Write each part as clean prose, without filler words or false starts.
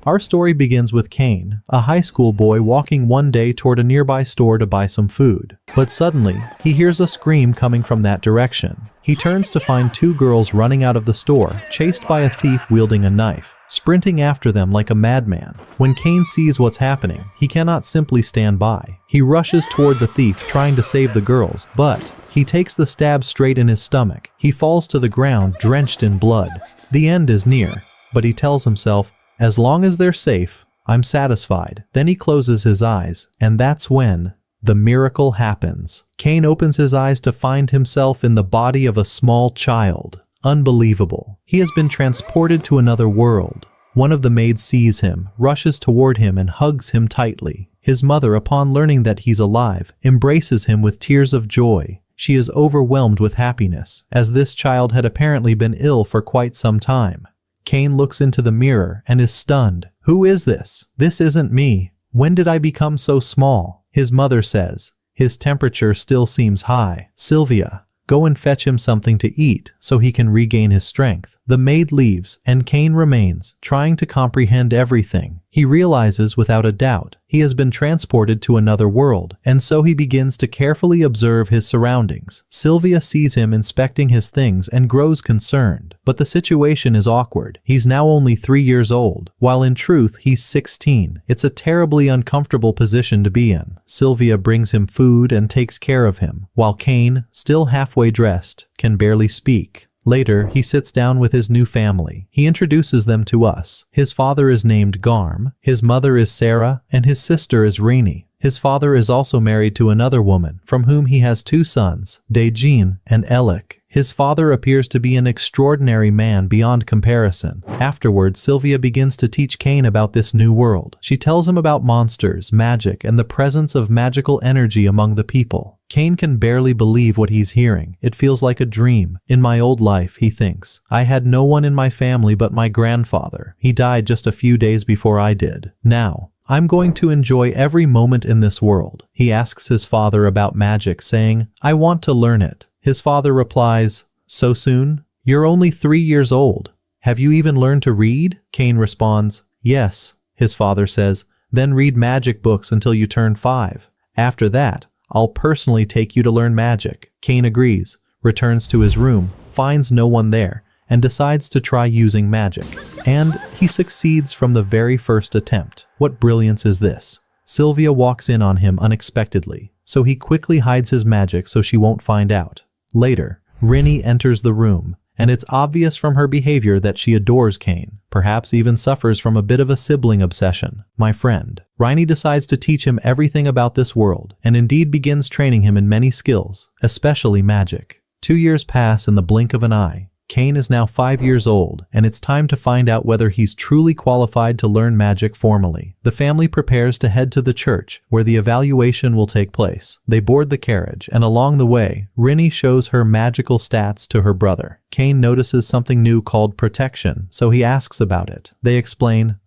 Our story begins with Kane, a high school boy walking one day toward a nearby store to buy some food. But suddenly, he hears a scream coming from that direction. He turns to find two girls running out of the store, chased by a thief wielding a knife, sprinting after them like a madman. When Kane sees what's happening, he cannot simply stand by. He rushes toward the thief, trying to save the girls, but he takes the stab straight in his stomach. He falls to the ground, drenched in blood. The end is near, but he tells himself, as long as they're safe, I'm satisfied. Then he closes his eyes, and that's when the miracle happens. Kane opens his eyes to find himself in the body of a small child. Unbelievable. He has been transported to another world. One of the maids sees him, rushes toward him, and hugs him tightly. His mother, upon learning that he's alive, embraces him with tears of joy. She is overwhelmed with happiness, as this child had apparently been ill for quite some time. Kane looks into the mirror and is stunned. Who is this? This isn't me. When did I become so small? His mother says. His temperature still seems high. Sylvia, go and fetch him something to eat so he can regain his strength. The maid leaves, and Kane remains, trying to comprehend everything. He realizes without a doubt he has been transported to another world, and so he begins to carefully observe his surroundings. Sylvia sees him inspecting his things and grows concerned. But the situation is awkward. He's now only 3 years old, while in truth he's 16. It's a terribly uncomfortable position to be in. Sylvia brings him food and takes care of him, while Kane, still halfway dressed, can barely speak. Later, he sits down with his new family. He introduces them to us. His father is named Garm, his mother is Sarah, and his sister is Rini. His father is also married to another woman, from whom he has 2 sons, Daejin and Elik. His father appears to be an extraordinary man beyond comparison. Afterward, Sylvia begins to teach Kane about this new world. She tells him about monsters, magic, and the presence of magical energy among the people. Kane can barely believe what he's hearing. It feels like a dream. In my old life, he thinks, I had no one in my family but my grandfather. He died just a few days before I did. Now, I'm going to enjoy every moment in this world. He asks his father about magic, saying, I want to learn it. His father replies, so soon? You're only 3 years old. Have you even learned to read? Kane responds, yes. His father says, then read magic books until you turn 5. After that, I'll personally take you to learn magic. Kane agrees, returns to his room, finds no one there, and decides to try using magic. And he succeeds from the very first attempt. What brilliance is this? Sylvia walks in on him unexpectedly, so he quickly hides his magic so she won't find out. Later, Rini enters the room, and it's obvious from her behavior that she adores Kane, perhaps even suffers from a bit of a sibling obsession. My friend. Rini decides to teach him everything about this world, and indeed begins training him in many skills, especially magic. 2 years pass in the blink of an eye. Kane is now 5 years old, and it's time to find out whether he's truly qualified to learn magic formally. The family prepares to head to the church, where the evaluation will take place. They board the carriage, and along the way, Rini shows her magical stats to her brother. Kane notices something new called protection, so he asks about it. They explain,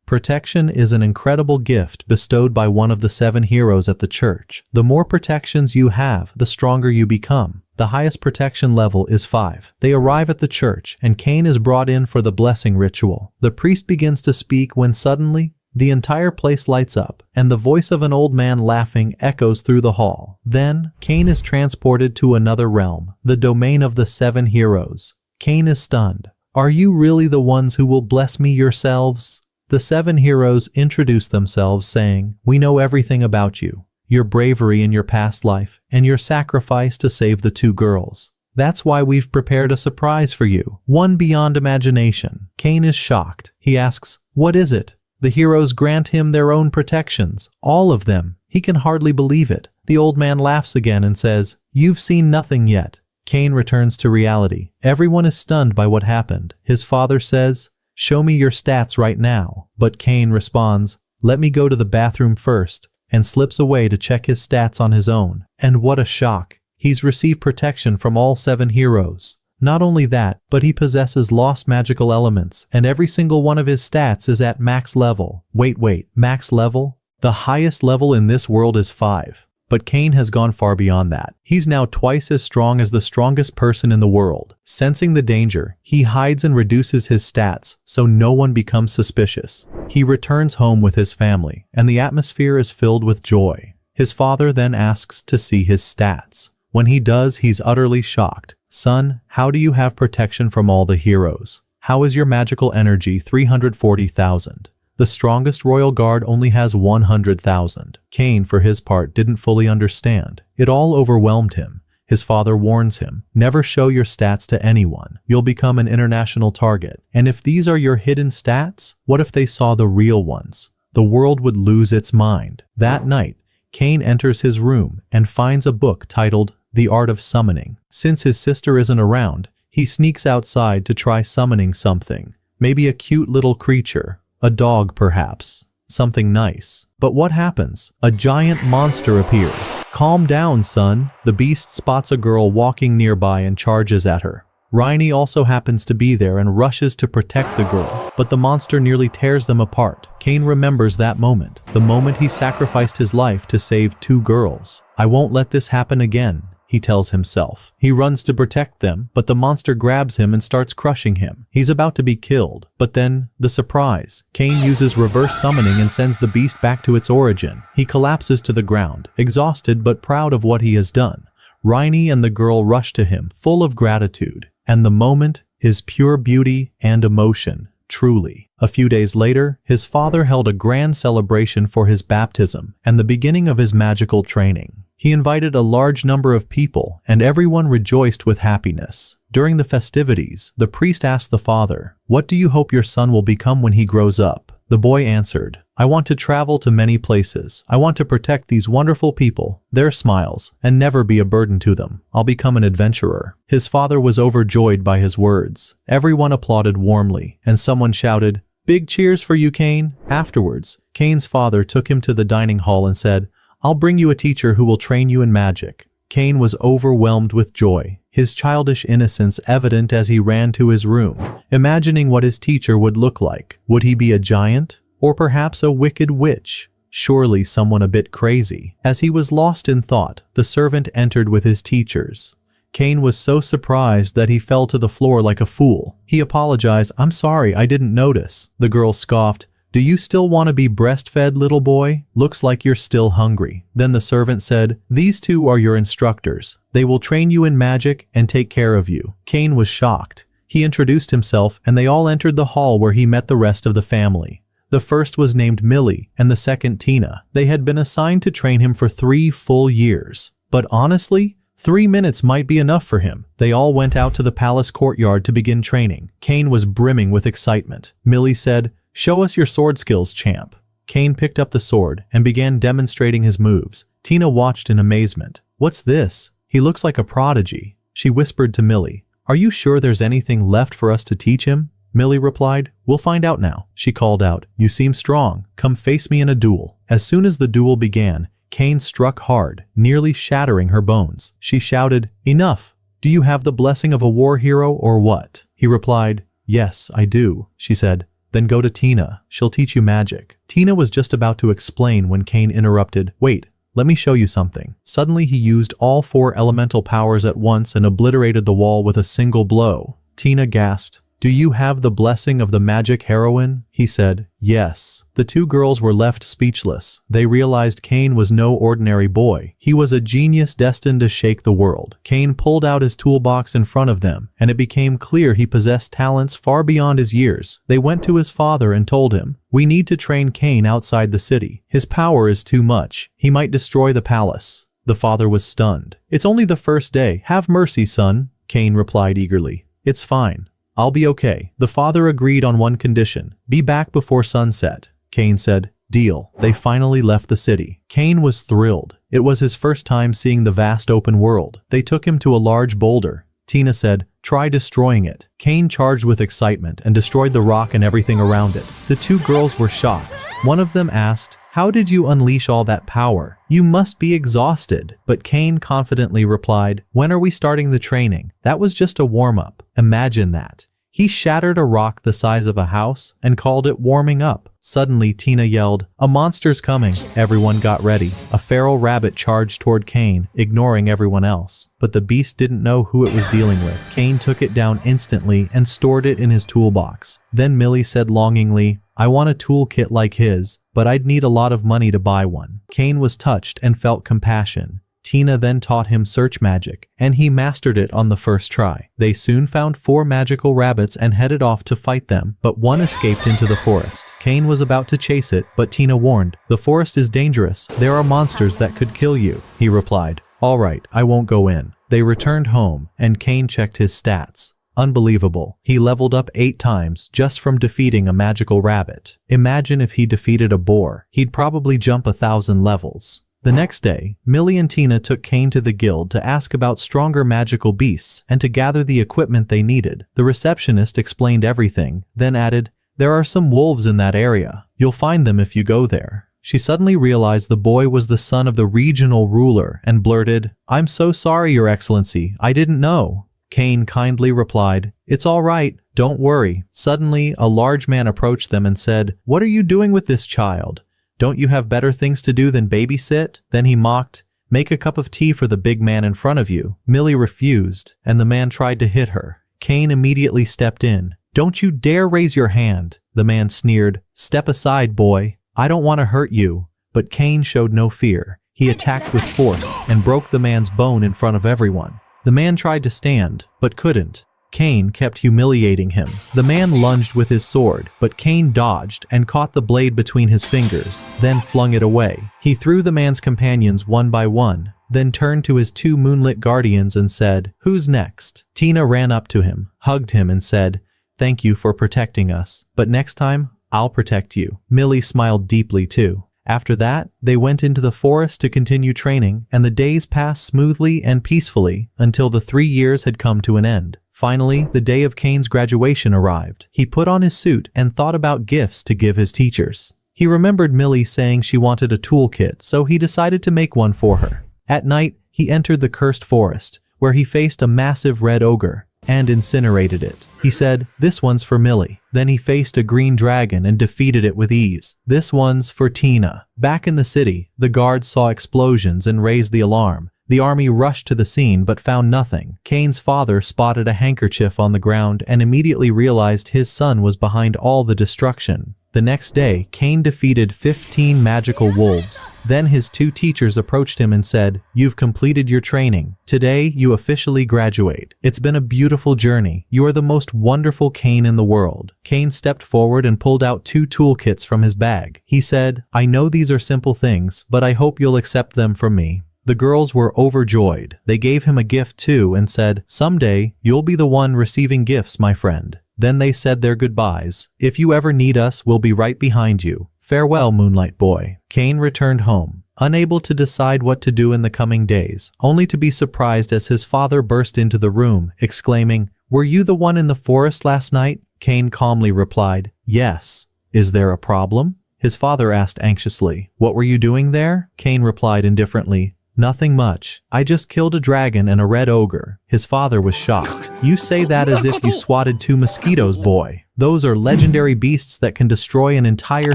protection is an incredible gift bestowed by one of the 7 heroes at the church. The more protections you have, the stronger you become. The highest protection level is 5. They arrive at the church, and Kane is brought in for the blessing ritual. The priest begins to speak when suddenly, the entire place lights up, and the voice of an old man laughing echoes through the hall. Then, Kane is transported to another realm, the domain of the 7 heroes. Kane is stunned. Are you really the ones who will bless me yourselves? The 7 heroes introduce themselves saying, we know everything about you. Your bravery in your past life, and your sacrifice to save the 2 girls. That's why we've prepared a surprise for you, one beyond imagination. Kane is shocked. He asks, what is it? The heroes grant him their own protections, all of them. He can hardly believe it. The old man laughs again and says, you've seen nothing yet. Kane returns to reality. Everyone is stunned by what happened. His father says, show me your stats right now. But Kane responds, let me go to the bathroom first, and slips away to check his stats on his own. And what a shock! He's received protection from all 7 heroes. Not only that, but he possesses lost magical elements, and every single one of his stats is at max level. Wait, max level? The highest level in this world is 5. But Kane has gone far beyond that. He's now twice as strong as the strongest person in the world. Sensing the danger, he hides and reduces his stats so no one becomes suspicious. He returns home with his family, and the atmosphere is filled with joy. His father then asks to see his stats. When he does, he's utterly shocked. Son, how do you have protection from all the heroes? How is your magical energy 340,000? The strongest royal guard only has 100,000. Kane, for his part, didn't fully understand. It all overwhelmed him. His father warns him, never show your stats to anyone. You'll become an international target. And if these are your hidden stats, what if they saw the real ones? The world would lose its mind. That night, Kane enters his room and finds a book titled The Art of Summoning. Since his sister isn't around, he sneaks outside to try summoning something. Maybe a cute little creature. A dog, perhaps. Something nice. But what happens? A giant monster appears. Calm down, son. The beast spots a girl walking nearby and charges at her. Ryo also happens to be there and rushes to protect the girl, but the monster nearly tears them apart. Kane remembers that moment, the moment he sacrificed his life to save 2 girls. I won't let this happen again, he tells himself. He runs to protect them, but the monster grabs him and starts crushing him. He's about to be killed, but then, the surprise. Kane uses reverse summoning and sends the beast back to its origin. He collapses to the ground, exhausted but proud of what he has done. Ryo and the girl rush to him, full of gratitude. And the moment is pure beauty and emotion, truly. A few days later, his father held a grand celebration for his baptism and the beginning of his magical training. He invited a large number of people, and everyone rejoiced with happiness. During the festivities, the priest asked the father, "What do you hope your son will become when he grows up?" The boy answered, "I want to travel to many places. I want to protect these wonderful people, their smiles, and never be a burden to them. I'll become an adventurer." His father was overjoyed by his words. Everyone applauded warmly, and someone shouted, "Big cheers for you, Kane." Afterwards, Kane's father took him to the dining hall and said, "I'll bring you a teacher who will train you in magic." Kane was overwhelmed with joy, his childish innocence evident as he ran to his room, imagining what his teacher would look like. Would he be a giant? Or perhaps a wicked witch? Surely someone a bit crazy. As he was lost in thought, the servant entered with his teachers. Kane was so surprised that he fell to the floor like a fool. He apologized, "I'm sorry, I didn't notice." The girl scoffed, "Do you still want to be breastfed, little boy? Looks like you're still hungry." Then the servant said, "These 2 are your instructors. They will train you in magic and take care of you." Kane was shocked. He introduced himself and they all entered the hall where he met the rest of the family. The first was named Millie and the second Tina. They had been assigned to train him for 3 full years. But honestly, 3 minutes might be enough for him. They all went out to the palace courtyard to begin training. Kane was brimming with excitement. Millie said, "Show us your sword skills, champ." Kane picked up the sword and began demonstrating his moves. Tina watched in amazement. "What's this? He looks like a prodigy." She whispered to Millie, "Are you sure there's anything left for us to teach him?" Millie replied, "We'll find out now." She called out, "You seem strong. Come face me in a duel." As soon as the duel began, Kane struck hard, nearly shattering her bones. She shouted, "Enough! Do you have the blessing of a war hero or what?" He replied, "Yes, I do," she said. "Then go to Tina. She'll teach you magic." Tina was just about to explain when Kane interrupted, "Wait, let me show you something." Suddenly he used all 4 elemental powers at once and obliterated the wall with a single blow. Tina gasped, "Do you have the blessing of the magic heroine?" He said, "Yes." The 2 girls were left speechless. They realized Kane was no ordinary boy. He was a genius destined to shake the world. Kane pulled out his toolbox in front of them, and it became clear he possessed talents far beyond his years. They went to his father and told him, "We need to train Kane outside the city. His power is too much. He might destroy the palace." The father was stunned. "It's only the first day. Have mercy, son," Kane replied eagerly. "It's fine. I'll be okay." The father agreed on one condition. "Be back before sunset." Kane said, "Deal." They finally left the city. Kane was thrilled. It was his first time seeing the vast open world. They took him to a large boulder. Tina said, "Try destroying it." Kane charged with excitement and destroyed the rock and everything around it. The 2 girls were shocked. One of them asked, "How did you unleash all that power? You must be exhausted." But Kane confidently replied, "When are we starting the training? That was just a warm-up." Imagine that. He shattered a rock the size of a house and called it warming up. Suddenly, Tina yelled, "A monster's coming!" Everyone got ready. A feral rabbit charged toward Kane, ignoring everyone else. But the beast didn't know who it was dealing with. Kane took it down instantly and stored it in his toolbox. Then Millie said longingly, "I want a toolkit like his, but I'd need a lot of money to buy one." Kane was touched and felt compassion. Tina then taught him search magic, and he mastered it on the first try. They soon found 4 magical rabbits and headed off to fight them, but one escaped into the forest. Kane was about to chase it, but Tina warned, "The forest is dangerous. There are monsters that could kill you." He replied, "All right, I won't go in." They returned home, and Kane checked his stats. Unbelievable. He leveled up 8 times just from defeating a magical rabbit. Imagine if he defeated a boar. He'd probably jump 1,000 levels. The next day, Millie and Tina took Kane to the guild to ask about stronger magical beasts and to gather the equipment they needed. The receptionist explained everything, then added, "There are some wolves in that area. You'll find them if you go there." She suddenly realized the boy was the son of the regional ruler and blurted, "I'm so sorry, Your Excellency. I didn't know." Kane kindly replied, "It's all right. Don't worry." Suddenly, a large man approached them and said, "What are you doing with this child? Don't you have better things to do than babysit?" Then he mocked, "Make a cup of tea for the big man in front of you." Millie refused, and the man tried to hit her. Kane immediately stepped in. "Don't you dare raise your hand." The man sneered, "Step aside, boy. I don't want to hurt you." But Kane showed no fear. He attacked with force and broke the man's bone in front of everyone. The man tried to stand, but couldn't. Kane kept humiliating him. The man lunged with his sword, but Kane dodged and caught the blade between his fingers, then flung it away. He threw the man's companions one by one, then turned to his 2 moonlit guardians and said, "Who's next?" Tina ran up to him, hugged him and said, "Thank you for protecting us, but next time, I'll protect you." Millie smiled deeply too. After that, they went into the forest to continue training, and the days passed smoothly and peacefully until the 3 years had come to an end. Finally, the day of Kane's graduation arrived. He put on his suit and thought about gifts to give his teachers. He remembered Millie saying she wanted a toolkit, so he decided to make one for her. At night, he entered the cursed forest, where he faced a massive red ogre, and incinerated it. He said, "This one's for Millie." Then he faced a green dragon and defeated it with ease. "This one's for Tina." Back in the city, the guards saw explosions and raised the alarm. The army rushed to the scene but found nothing. Kane's father spotted a handkerchief on the ground and immediately realized his son was behind all the destruction. The next day, Kane defeated 15 magical wolves. Then his 2 teachers approached him and said, "You've completed your training. Today, you officially graduate. It's been a beautiful journey. You are the most wonderful Kane in the world." Kane stepped forward and pulled out 2 toolkits from his bag. He said, "I know these are simple things, but I hope you'll accept them from me." The girls were overjoyed. They gave him a gift too and said, "Someday, you'll be the one receiving gifts, my friend." Then they said their goodbyes. "If you ever need us, we'll be right behind you. Farewell, Moonlight Boy." Kane returned home, unable to decide what to do in the coming days, only to be surprised as his father burst into the room, exclaiming, "Were you the one in the forest last night?" Kane calmly replied, "Yes." "Is there a problem?" his father asked anxiously. "What were you doing there?" Kane replied indifferently, "Nothing much. I just killed a dragon and a red ogre." His father was shocked. "You say that as if you swatted 2 mosquitoes, boy. Those are legendary beasts that can destroy an entire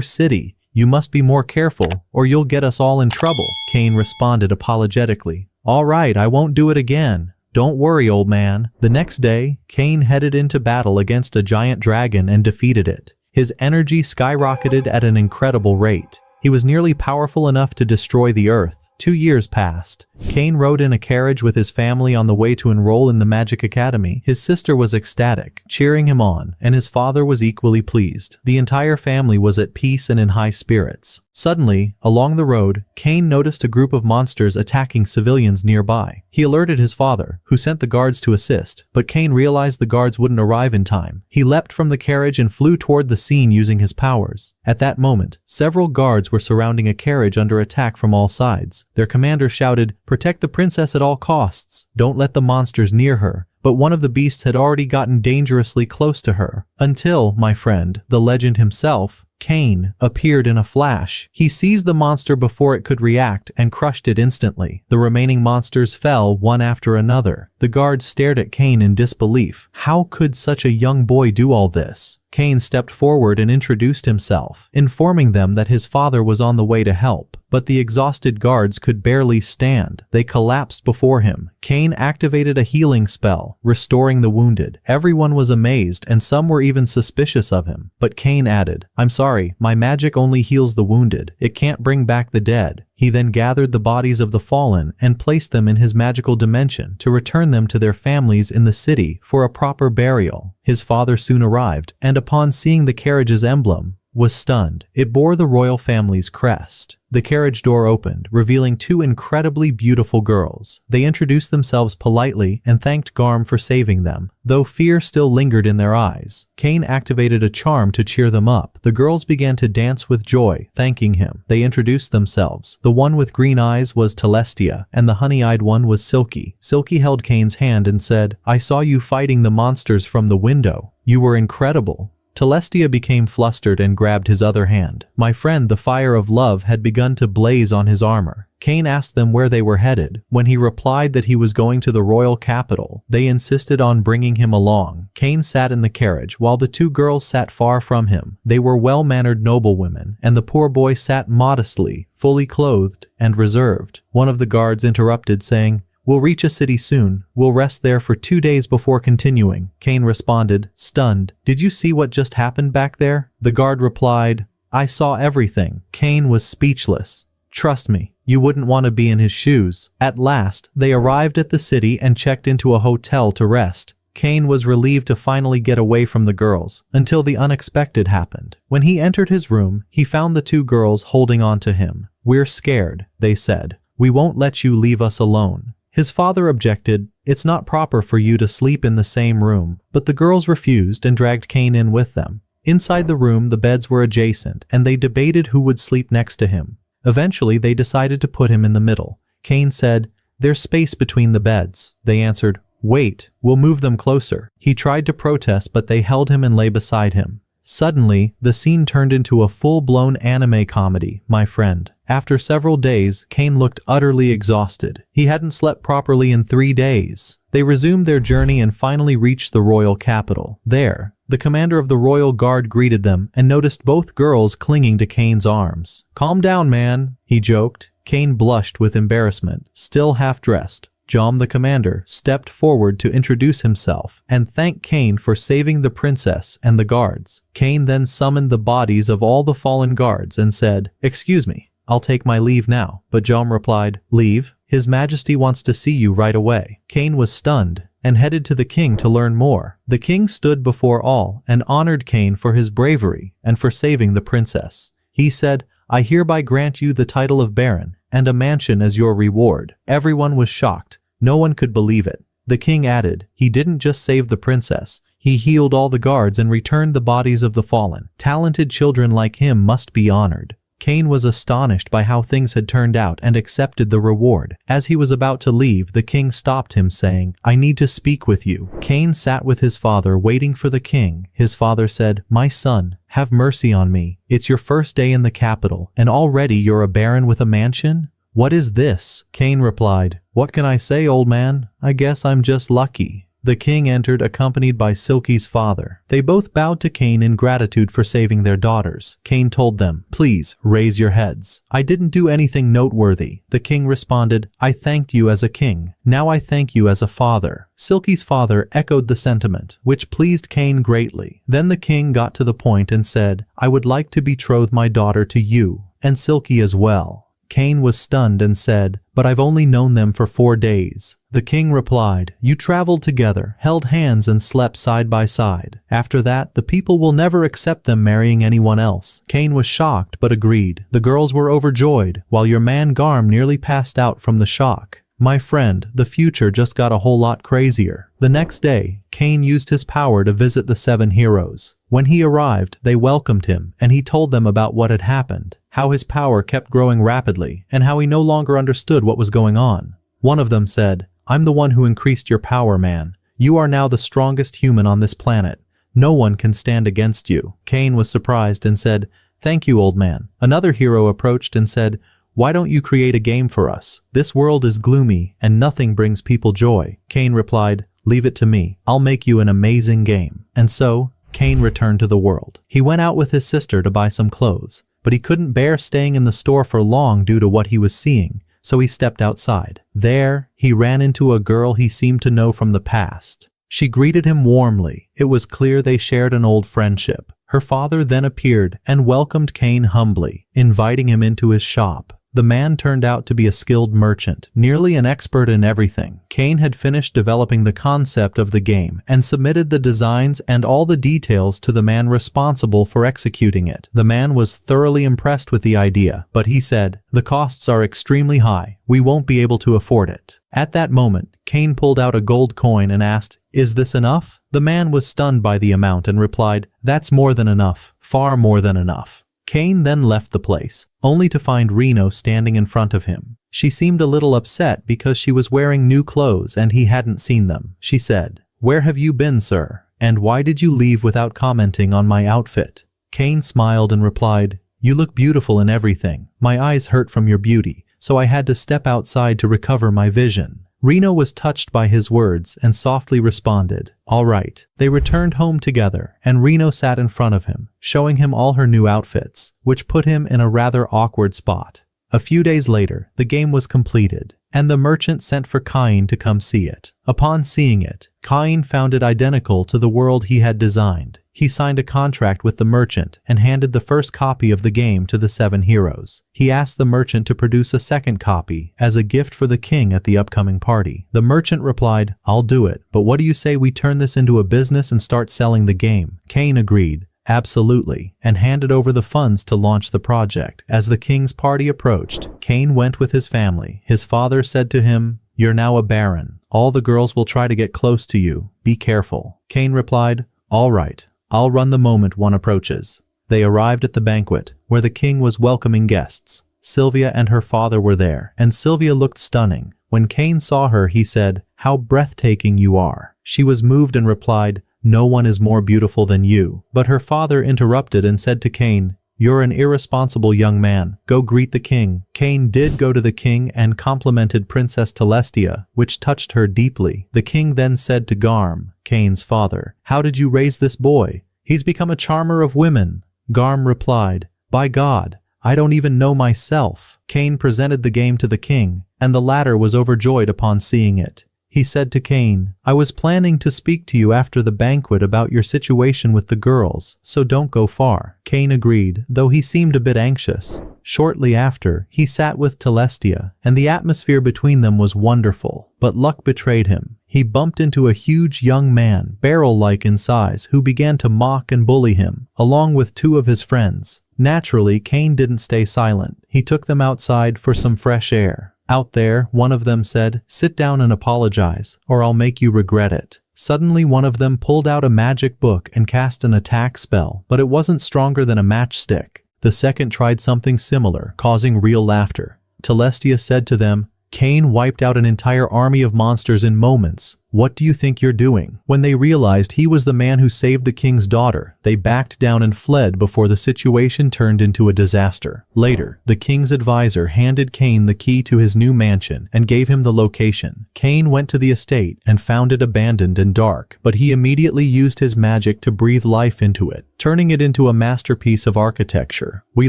city. You must be more careful, or you'll get us all in trouble." Kane responded apologetically, "All right, I won't do it again. Don't worry, old man." The next day, Kane headed into battle against a giant dragon and defeated it. His energy skyrocketed at an incredible rate. He was nearly powerful enough to destroy the earth. 2 years passed. Kane rode in a carriage with his family on the way to enroll in the Magic Academy. His sister was ecstatic, cheering him on, and his father was equally pleased. The entire family was at peace and in high spirits. Suddenly, along the road, Kane noticed a group of monsters attacking civilians nearby. He alerted his father, who sent the guards to assist, but Kane realized the guards wouldn't arrive in time. He leapt from the carriage and flew toward the scene using his powers. At that moment, several guards were surrounding a carriage under attack from all sides. Their commander shouted, "Protect the princess at all costs. Don't let the monsters near her." But one of the beasts had already gotten dangerously close to her. Until, my friend, the legend himself, Cain appeared in a flash. He seized the monster before it could react and crushed it instantly. The remaining monsters fell one after another. The guards stared at Cain in disbelief. How could such a young boy do all this? Cain stepped forward and introduced himself, informing them that his father was on the way to help. But the exhausted guards could barely stand. They collapsed before him. Cain activated a healing spell, restoring the wounded. Everyone was amazed, and some were even suspicious of him. But Cain added, "I'm sorry, my magic only heals the wounded. It can't bring back the dead." He then gathered the bodies of the fallen and placed them in his magical dimension to return them to their families in the city for a proper burial. His father soon arrived, and upon seeing the carriage's emblem, was stunned. It bore the royal family's crest. The carriage door opened, revealing two incredibly beautiful girls. They introduced themselves politely and thanked Garm for saving them, though fear still lingered in their eyes. Cain activated a charm to cheer them up. The girls began to dance with joy, thanking him. They introduced themselves. The one with green eyes was Telestia, and the honey-eyed one was Silky. Silky held Cain's hand and said, "I saw you fighting the monsters from the window. You were incredible." Telestia became flustered and grabbed his other hand. My friend, the fire of love had begun to blaze on his armor. Cain asked them where they were headed. When he replied that he was going to the royal capital, they insisted on bringing him along. Cain sat in the carriage while the two girls sat far from him. They were well-mannered noblewomen, and the poor boy sat modestly, fully clothed, and reserved. One of the guards interrupted, saying, "We'll reach a city soon. We'll rest there for 2 days before continuing." Cain responded, stunned, "Did you see what just happened back there?" The guard replied, "I saw everything." Cain was speechless. "Trust me, you wouldn't want to be in his shoes." At last, they arrived at the city and checked into a hotel to rest. Cain was relieved to finally get away from the girls, until the unexpected happened. When he entered his room, he found the two girls holding on to him. "We're scared," they said. "We won't let you leave us alone." His father objected, "It's not proper for you to sleep in the same room." But the girls refused and dragged Cain in with them. Inside the room, the beds were adjacent, and they debated who would sleep next to him. Eventually, they decided to put him in the middle. Cain said, "There's space between the beds." They answered, "Wait, we'll move them closer." He tried to protest, but they held him and lay beside him. Suddenly, the scene turned into a full-blown anime comedy, my friend. After several days, Cain looked utterly exhausted. He hadn't slept properly in 3 days. They resumed their journey and finally reached the royal capital. There, the commander of the royal guard greeted them and noticed both girls clinging to Cain's arms. "Calm down, man," he joked. Cain blushed with embarrassment, still half-dressed. Jom, the commander, stepped forward to introduce himself and thank Cain for saving the princess and the guards. Cain then summoned the bodies of all the fallen guards and said, "Excuse me, I'll take my leave now." But Jom replied, "Leave? His Majesty wants to see you right away." Cain was stunned and headed to the king to learn more. The king stood before all and honored Cain for his bravery and for saving the princess. He said, "I hereby grant you the title of Baron and a mansion as your reward." Everyone was shocked. No one could believe it. The king added, "He didn't just save the princess. He healed all the guards and returned the bodies of the fallen. Talented children like him must be honored." Cain was astonished by how things had turned out and accepted the reward. As he was about to leave, the king stopped him, saying, "I need to speak with you." Cain sat with his father waiting for the king. His father said, "My son, have mercy on me. It's your first day in the capital, and already you're a baron with a mansion? What is this?" Cain replied, "What can I say, old man? I guess I'm just lucky." The king entered accompanied by Silky's father. They both bowed to Cain in gratitude for saving their daughters. Cain told them, "Please, raise your heads. I didn't do anything noteworthy." The king responded, "I thanked you as a king. Now I thank you as a father." Silky's father echoed the sentiment, which pleased Cain greatly. Then the king got to the point and said, "I would like to betroth my daughter to you, and Silky as well." Cain was stunned and said, "But I've only known them for 4 days. The king replied, "You traveled together, held hands and slept side by side. After that, the people will never accept them marrying anyone else." Cain was shocked but agreed. The girls were overjoyed, while your man Garm nearly passed out from the shock. My friend, the future just got a whole lot crazier. The next day, Cain used his power to visit the 7 heroes. When he arrived, they welcomed him, and he told them about what had happened, how his power kept growing rapidly, and how he no longer understood what was going on. One of them said, "I'm the one who increased your power, man. You are now the strongest human on this planet. No one can stand against you." Cain was surprised and said, "Thank you, old man." Another hero approached and said, "Why don't you create a game for us? This world is gloomy and nothing brings people joy." Cain replied, "Leave it to me. I'll make you an amazing game." And so, Cain returned to the world. He went out with his sister to buy some clothes, but he couldn't bear staying in the store for long due to what he was seeing, so he stepped outside. There, he ran into a girl he seemed to know from the past. She greeted him warmly. It was clear they shared an old friendship. Her father then appeared and welcomed Cain humbly, inviting him into his shop. The man turned out to be a skilled merchant, nearly an expert in everything. Cain had finished developing the concept of the game and submitted the designs and all the details to the man responsible for executing it. The man was thoroughly impressed with the idea, but he said, "The costs are extremely high. We won't be able to afford it." At that moment, Cain pulled out a gold coin and asked, "Is this enough?" The man was stunned by the amount and replied, "That's more than enough, far more than enough." Cain then left the place, only to find Reno standing in front of him. She seemed a little upset because she was wearing new clothes and he hadn't seen them. She said, "Where have you been, sir? And why did you leave without commenting on my outfit?" Cain smiled and replied, "You look beautiful in everything. My eyes hurt from your beauty, so I had to step outside to recover my vision." Reno was touched by his words and softly responded, "All right." They returned home together, and Reno sat in front of him, showing him all her new outfits, which put him in a rather awkward spot. A few days later, the game was completed, and the merchant sent for Cain to come see it. Upon seeing it, Cain found it identical to the world he had designed. He signed a contract with the merchant and handed the first copy of the game to the 7 heroes. He asked the merchant to produce a second copy as a gift for the king at the upcoming party. The merchant replied, "I'll do it, but what do you say we turn this into a business and start selling the game?" Cain agreed, "Absolutely," and handed over the funds to launch the project. As the king's party approached, Cain went with his family. His father said to him, "You're now a baron. All the girls will try to get close to you. Be careful." Cain replied, "All right. I'll run the moment one approaches." They arrived at the banquet, where the king was welcoming guests. Sylvia and her father were there, and Sylvia looked stunning. When Cain saw her, he said, "How breathtaking you are." She was moved and replied, "No one is more beautiful than you." But her father interrupted and said to Cain, "You're an irresponsible young man. Go greet the king." Cain did go to the king and complimented Princess Telestia, which touched her deeply. The king then said to Garm, Cain's father, "How did you raise this boy? He's become a charmer of women." Garm replied, "By God, I don't even know myself." Cain presented the game to the king, and the latter was overjoyed upon seeing it. He said to Cain, "I was planning to speak to you after the banquet about your situation with the girls, so don't go far." Cain agreed, though he seemed a bit anxious. Shortly after, he sat with Telestia, and the atmosphere between them was wonderful. But luck betrayed him. He bumped into a huge young man, barrel-like in size, who began to mock and bully him, along with 2 of his friends. Naturally, Cain didn't stay silent. He took them outside for some fresh air. Out there, one of them said, "Sit down and apologize, or I'll make you regret it." Suddenly, one of them pulled out a magic book and cast an attack spell, but it wasn't stronger than a matchstick. The second tried something similar, causing real laughter. Telestia said to them, "Cain wiped out an entire army of monsters in moments. What do you think you're doing?" When they realized he was the man who saved the king's daughter, they backed down and fled before the situation turned into a disaster. Later, the king's advisor handed Cain the key to his new mansion and gave him the location. Cain went to the estate and found it abandoned and dark, but he immediately used his magic to breathe life into it, turning it into a masterpiece of architecture. We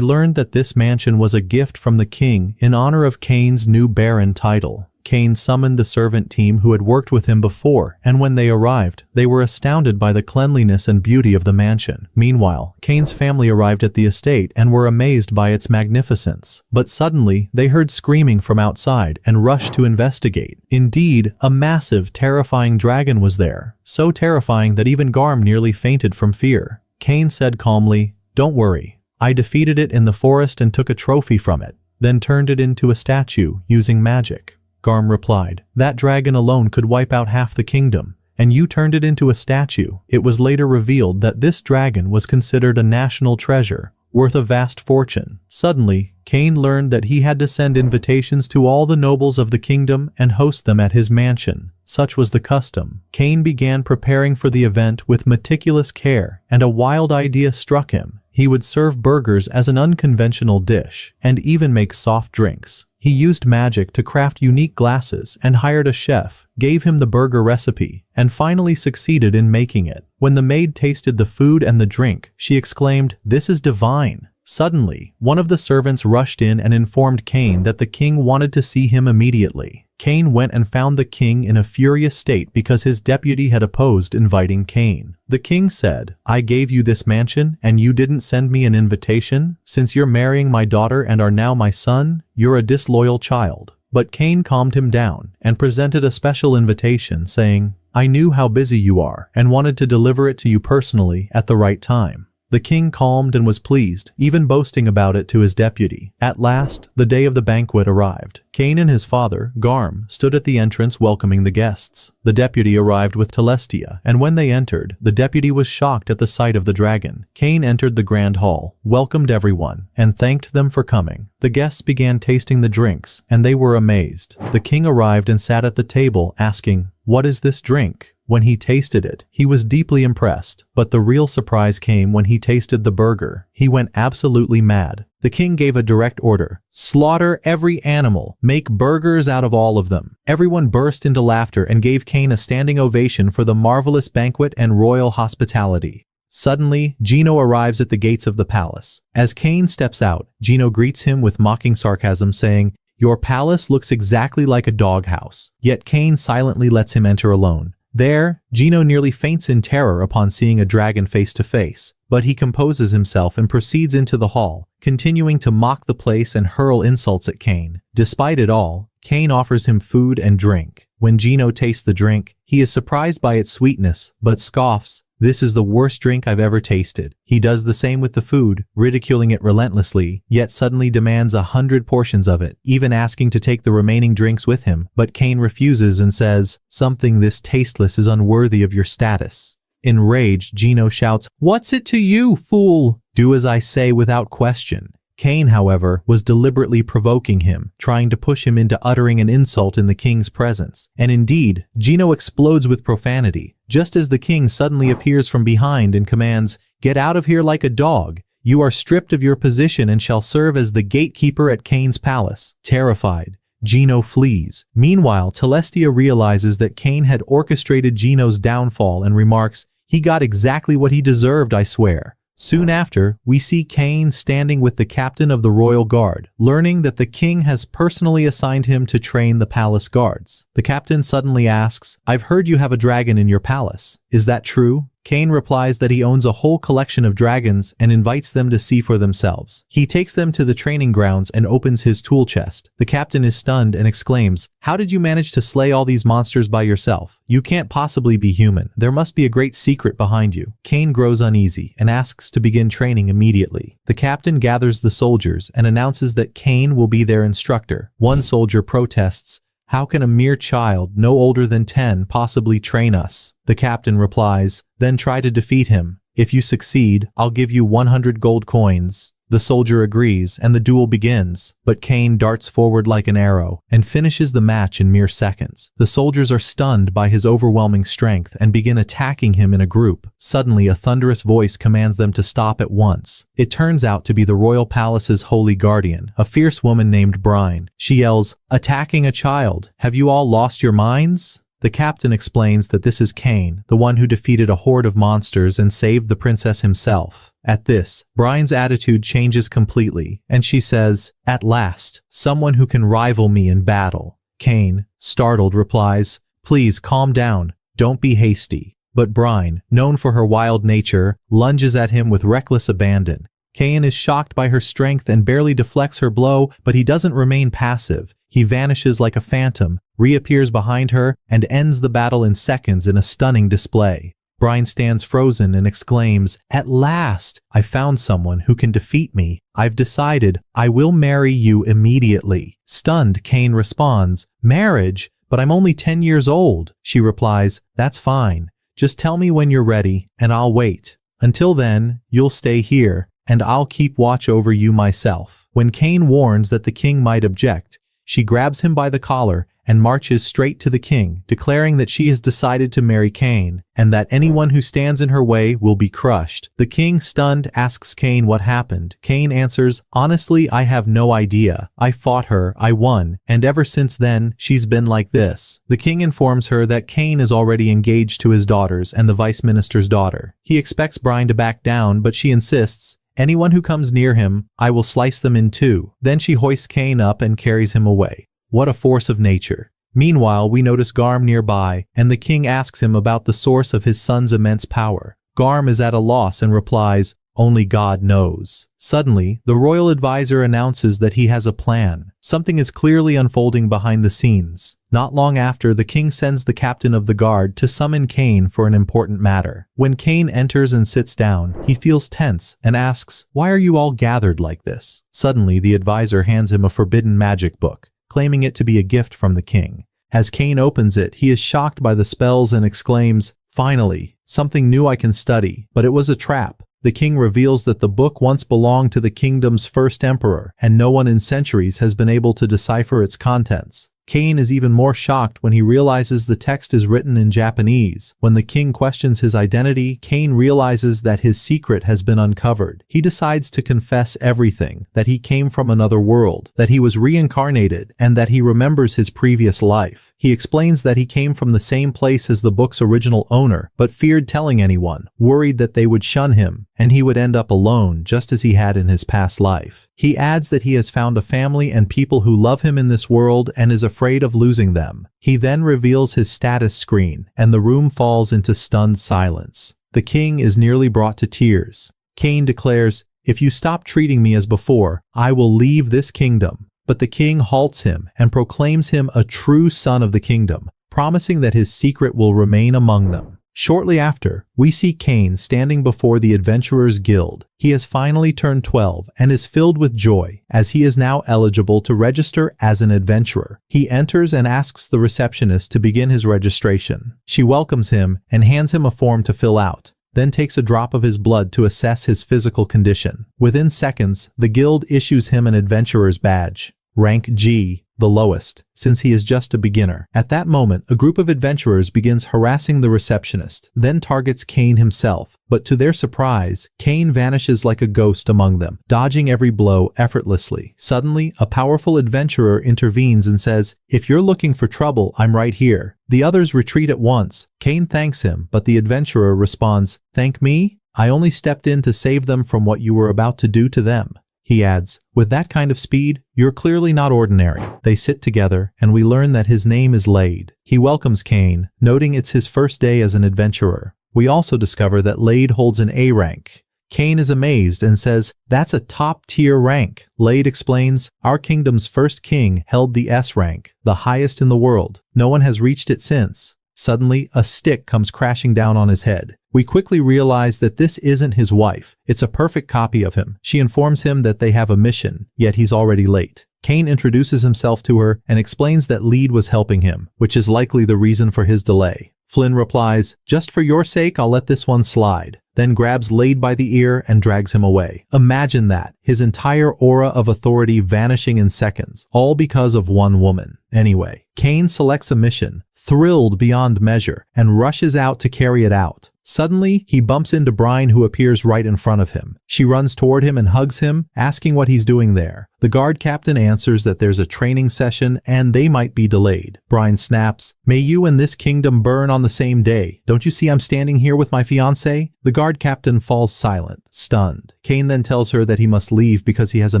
learned that this mansion was a gift from the king in honor of Cain's new baron title. Cain summoned the servant team who had worked with him before, and when they arrived, they were astounded by the cleanliness and beauty of the mansion. Meanwhile, Cain's family arrived at the estate and were amazed by its magnificence. But suddenly, they heard screaming from outside and rushed to investigate. Indeed, a massive, terrifying dragon was there, so terrifying that even Garm nearly fainted from fear. Cain said calmly, "Don't worry. I defeated it in the forest and took a trophy from it, then turned it into a statue using magic." Garm replied, "That dragon alone could wipe out half the kingdom, and you turned it into a statue." It was later revealed that this dragon was considered a national treasure, worth a vast fortune. Suddenly, Cain learned that he had to send invitations to all the nobles of the kingdom and host them at his mansion. Such was the custom. Cain began preparing for the event with meticulous care, and a wild idea struck him. He would serve burgers as an unconventional dish, and even make soft drinks. He used magic to craft unique glasses and hired a chef, gave him the burger recipe, and finally succeeded in making it. When the maid tasted the food and the drink, she exclaimed, "This is divine." Suddenly, one of the servants rushed in and informed Cain that the king wanted to see him immediately. Cain went and found the king in a furious state because his deputy had opposed inviting Cain. The king said, "I gave you this mansion and you didn't send me an invitation? Since you're marrying my daughter and are now my son, you're a disloyal child." But Cain calmed him down and presented a special invitation saying, "I knew how busy you are and wanted to deliver it to you personally at the right time." The king calmed and was pleased, even boasting about it to his deputy. At last, the day of the banquet arrived. Cain and his father, Garm, stood at the entrance welcoming the guests. The deputy arrived with Telestia, and when they entered, the deputy was shocked at the sight of the dragon. Cain entered the grand hall, welcomed everyone, and thanked them for coming. The guests began tasting the drinks, and they were amazed. The king arrived and sat at the table, asking, "What is this drink?" When he tasted it, he was deeply impressed, but the real surprise came when he tasted the burger. He went absolutely mad. The king gave a direct order: "Slaughter every animal, make burgers out of all of them." Everyone burst into laughter and gave Cain a standing ovation for the marvelous banquet and royal hospitality. Suddenly, Gino arrives at the gates of the palace. As Cain steps out, Gino greets him with mocking sarcasm saying, "Your palace looks exactly like a doghouse." Yet Cain silently lets him enter alone. There, Gino nearly faints in terror upon seeing a dragon face to face, but he composes himself and proceeds into the hall, continuing to mock the place and hurl insults at Cain. Despite it all, Cain offers him food and drink. When Gino tastes the drink, he is surprised by its sweetness, but scoffs, "This is the worst drink I've ever tasted." He does the same with the food, ridiculing it relentlessly, yet suddenly demands 100 portions of it, even asking to take the remaining drinks with him. But Cain refuses and says, "Something this tasteless is unworthy of your status." Enraged, Gino shouts, "What's it to you, fool? Do as I say without question." Cain, however, was deliberately provoking him, trying to push him into uttering an insult in the king's presence. And indeed, Gino explodes with profanity, just as the king suddenly appears from behind and commands, "Get out of here like a dog. You are stripped of your position and shall serve as the gatekeeper at Cain's palace." Terrified, Gino flees. Meanwhile, Telestia realizes that Cain had orchestrated Gino's downfall and remarks, "He got exactly what he deserved, I swear." Soon after, we see Cain standing with the captain of the royal guard, learning that the king has personally assigned him to train the palace guards. The captain suddenly asks, "I've heard you have a dragon in your palace. Is that true?" Cain replies that he owns a whole collection of dragons and invites them to see for themselves. He takes them to the training grounds and opens his tool chest. The captain is stunned and exclaims, "How did you manage to slay all these monsters by yourself? You can't possibly be human. There must be a great secret behind you." Cain grows uneasy and asks to begin training immediately. The captain gathers the soldiers and announces that Cain will be their instructor. One soldier protests, "How can a mere child, no older than 10, possibly train us?" The captain replies, "Then try to defeat him. If you succeed, I'll give you 100 gold coins." The soldier agrees and the duel begins, but Cain darts forward like an arrow and finishes the match in mere seconds. The soldiers are stunned by his overwhelming strength and begin attacking him in a group. Suddenly, a thunderous voice commands them to stop at once. It turns out to be the royal palace's holy guardian, a fierce woman named Brine. She yells, "Attacking a child! Have you all lost your minds?" The captain explains that this is Cain, the one who defeated a horde of monsters and saved the princess himself. At this, Brine's attitude changes completely, and she says, "At last, someone who can rival me in battle." Cain, startled, replies, "Please calm down, don't be hasty." But Brine, known for her wild nature, lunges at him with reckless abandon. Cain is shocked by her strength and barely deflects her blow, but he doesn't remain passive. He vanishes like a phantom, reappears behind her, and ends the battle in seconds in a stunning display. Brine stands frozen and exclaims, "At last, I found someone who can defeat me. I've decided, I will marry you immediately." Stunned, Cain responds, "Marriage? But I'm only 10 years old." She replies, "That's fine. Just tell me when you're ready, and I'll wait. Until then, you'll stay here, and I'll keep watch over you myself." When Cain warns that the king might object, she grabs him by the collar and marches straight to the king, declaring that she has decided to marry Kane, and that anyone who stands in her way will be crushed. The king, stunned, asks Kane what happened. Kane answers, "Honestly, I have no idea. I fought her, I won, and ever since then, she's been like this." The king informs her that Kane is already engaged to his daughters and the vice minister's daughter. He expects Brian to back down, but she insists, "Anyone who comes near him, I will slice them in two." Then she hoists Kane up and carries him away. What a force of nature. Meanwhile, we notice Garm nearby, and the king asks him about the source of his son's immense power. Garm is at a loss and replies, "Only God knows." Suddenly, the royal advisor announces that he has a plan. Something is clearly unfolding behind the scenes. Not long after, the king sends the captain of the guard to summon Kane for an important matter. When Kane enters and sits down, he feels tense and asks, "Why are you all gathered like this?" Suddenly, the advisor hands him a forbidden magic book, claiming it to be a gift from the king. As Kane opens it, he is shocked by the spells and exclaims, "Finally, something new I can study," but it was a trap. The king reveals that the book once belonged to the kingdom's first emperor, and no one in centuries has been able to decipher its contents. Kane is even more shocked when he realizes the text is written in Japanese. When the king questions his identity, Kane realizes that his secret has been uncovered. He decides to confess everything, that he came from another world, that he was reincarnated, and that he remembers his previous life. He explains that he came from the same place as the book's original owner, but feared telling anyone, worried that they would shun him, and he would end up alone just as he had in his past life. He adds that he has found a family and people who love him in this world and is afraid of losing them. He then reveals his status screen, and the room falls into stunned silence. The king is nearly brought to tears. Kane declares, "If you stop treating me as before, I will leave this kingdom." But the king halts him and proclaims him a true son of the kingdom, promising that his secret will remain among them. Shortly after, we see Kane standing before the Adventurers Guild. He has finally turned 12 and is filled with joy, as he is now eligible to register as an adventurer. He enters and asks the receptionist to begin his registration. She welcomes him and hands him a form to fill out, then takes a drop of his blood to assess his physical condition. Within seconds, the guild issues him an adventurer's badge. Rank G, the lowest, since he is just a beginner. At that moment, a group of adventurers begins harassing the receptionist, then targets Kane himself. But to their surprise, Kane vanishes like a ghost among them, dodging every blow effortlessly. Suddenly, a powerful adventurer intervenes and says, "If you're looking for trouble, I'm right here." The others retreat at once. Kane thanks him, but the adventurer responds, "Thank me? I only stepped in to save them from what you were about to do to them." He adds, "With that kind of speed, you're clearly not ordinary." They sit together, and we learn that his name is Lade. He welcomes Kane, noting it's his first day as an adventurer. We also discover that Lade holds an A rank. Kane is amazed and says, "That's a top-tier rank." Lade explains, "Our kingdom's first king held the S rank, the highest in the world. No one has reached it since." Suddenly, a stick comes crashing down on his head. We quickly realize that this isn't his wife. It's a perfect copy of him. She informs him that they have a mission, yet he's already late. Kane introduces himself to her and explains that Lade was helping him, which is likely the reason for his delay. Flynn replies, "Just for your sake, I'll let this one slide," then grabs Lade by the ear and drags him away. Imagine that, his entire aura of authority vanishing in seconds, all because of one woman. Anyway, Kane selects a mission, thrilled beyond measure, and rushes out to carry it out. Suddenly, he bumps into Brian, who appears right in front of him. She runs toward him and hugs him, asking what he's doing there. The guard captain answers that there's a training session and they might be delayed. Brian snaps, "May you and this kingdom burn on the same day. Don't you see I'm standing here with my fiancée?" The guard captain falls silent, stunned. Kane then tells her that he must leave because he has a